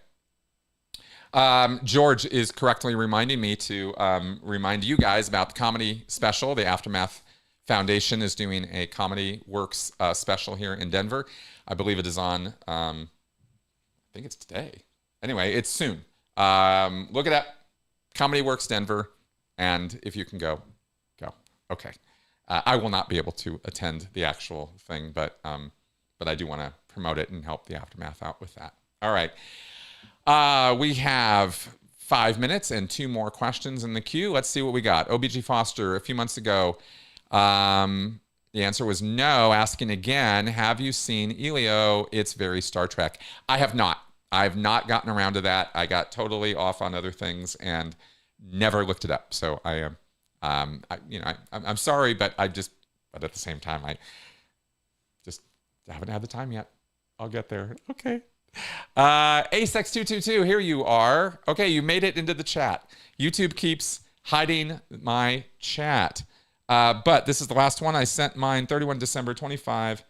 George is correctly reminding me to remind you guys about the comedy special. The Aftermath Foundation is doing a Comedy Works special here in Denver. I believe it is on, I think it's today. Anyway, it's soon. Look it up, Comedy Works Denver, and if you can go, go. Okay. I will not be able to attend the actual thing, but I do want to promote it and help the Aftermath out with that. All right. We have 5 minutes and 2 more questions in the queue. Let's see what we got. OBG Foster, a few months ago, the answer was no. Asking again, have you seen Elio? It's very Star Trek. I have not. I've not gotten around to that. I got totally off on other things and never looked it up. So I am, I'm sorry, but at the same time, I just haven't had the time yet. I'll get there. Okay. Asex222, here you are. Okay, you made it into the chat. YouTube keeps hiding my chat. But this is the last one. I sent mine 31 December 25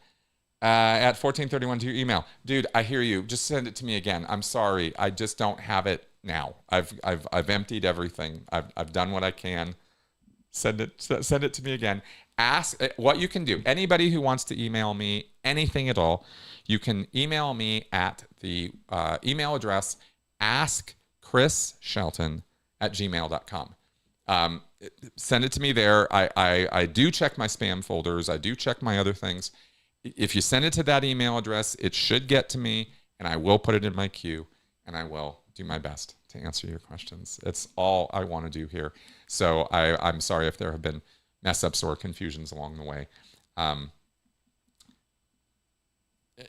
at 14:31 to your email. Dude, I hear you. Just send it to me again. I'm sorry. I just don't have it now. I've emptied everything. I've done what I can. Send it to me again. Ask what you can do. Anybody who wants to email me anything at all, you can email me at the email address askchrisshelton@gmail.com. Send it to me there. I do check my spam folders. I do check my other things. If you send it to that email address, it should get to me, and I will put it in my queue, and I will do my best to answer your questions. It's all I want to do here. So I'm sorry if there have been mess-ups or confusions along the way.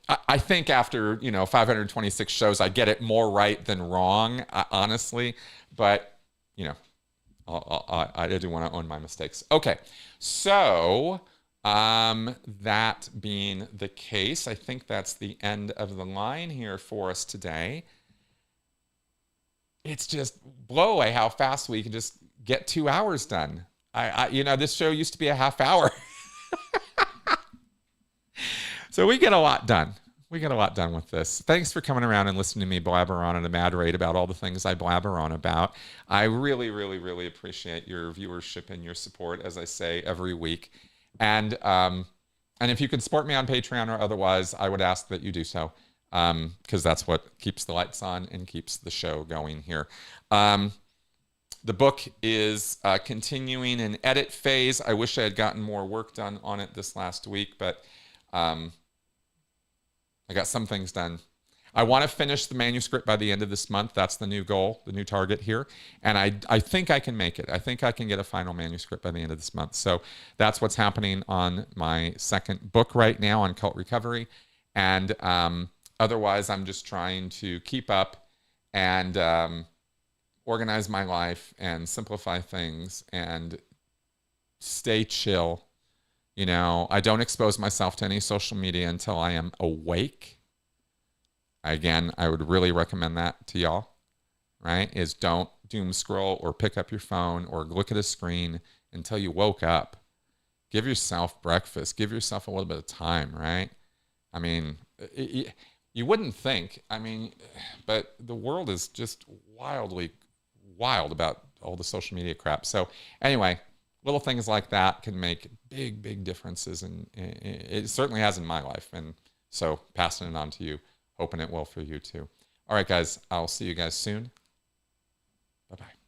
I think after 526 shows, I get it more right than wrong, honestly. But I do want to own my mistakes. Okay, so that being the case, I think that's the end of the line here for us today. It's just blow away how fast we can just get 2 hours done. This show used to be a half hour. So we get a lot done. We get a lot done with this. Thanks for coming around and listening to me blabber on at a mad rate about all the things I blabber on about. I really, really, really appreciate your viewership and your support, as I say every week. And if you can support me on Patreon or otherwise, I would ask that you do so, because that's what keeps the lights on and keeps the show going here. The book is continuing in edit phase. I wish I had gotten more work done on it this last week, but I got some things done. I want to finish the manuscript by the end of this month. That's the new goal, the new target here. And I think I can make it. I think I can get a final manuscript by the end of this month. So that's what's happening on my second book right now on cult recovery. And otherwise, I'm just trying to keep up and organize my life and simplify things and stay chill. I don't expose myself to any social media until I am awake. Again, I would really recommend that to y'all, right? Is don't doom scroll or pick up your phone or look at a screen until you woke up. Give yourself breakfast. Give yourself a little bit of time, right? I mean, you wouldn't think, but the world is just wild about all the social media crap. So anyway, little things like that can make big, big differences. And it certainly has in my life. And so passing it on to you, hoping it will for you too. All right, guys, I'll see you guys soon. Bye-bye.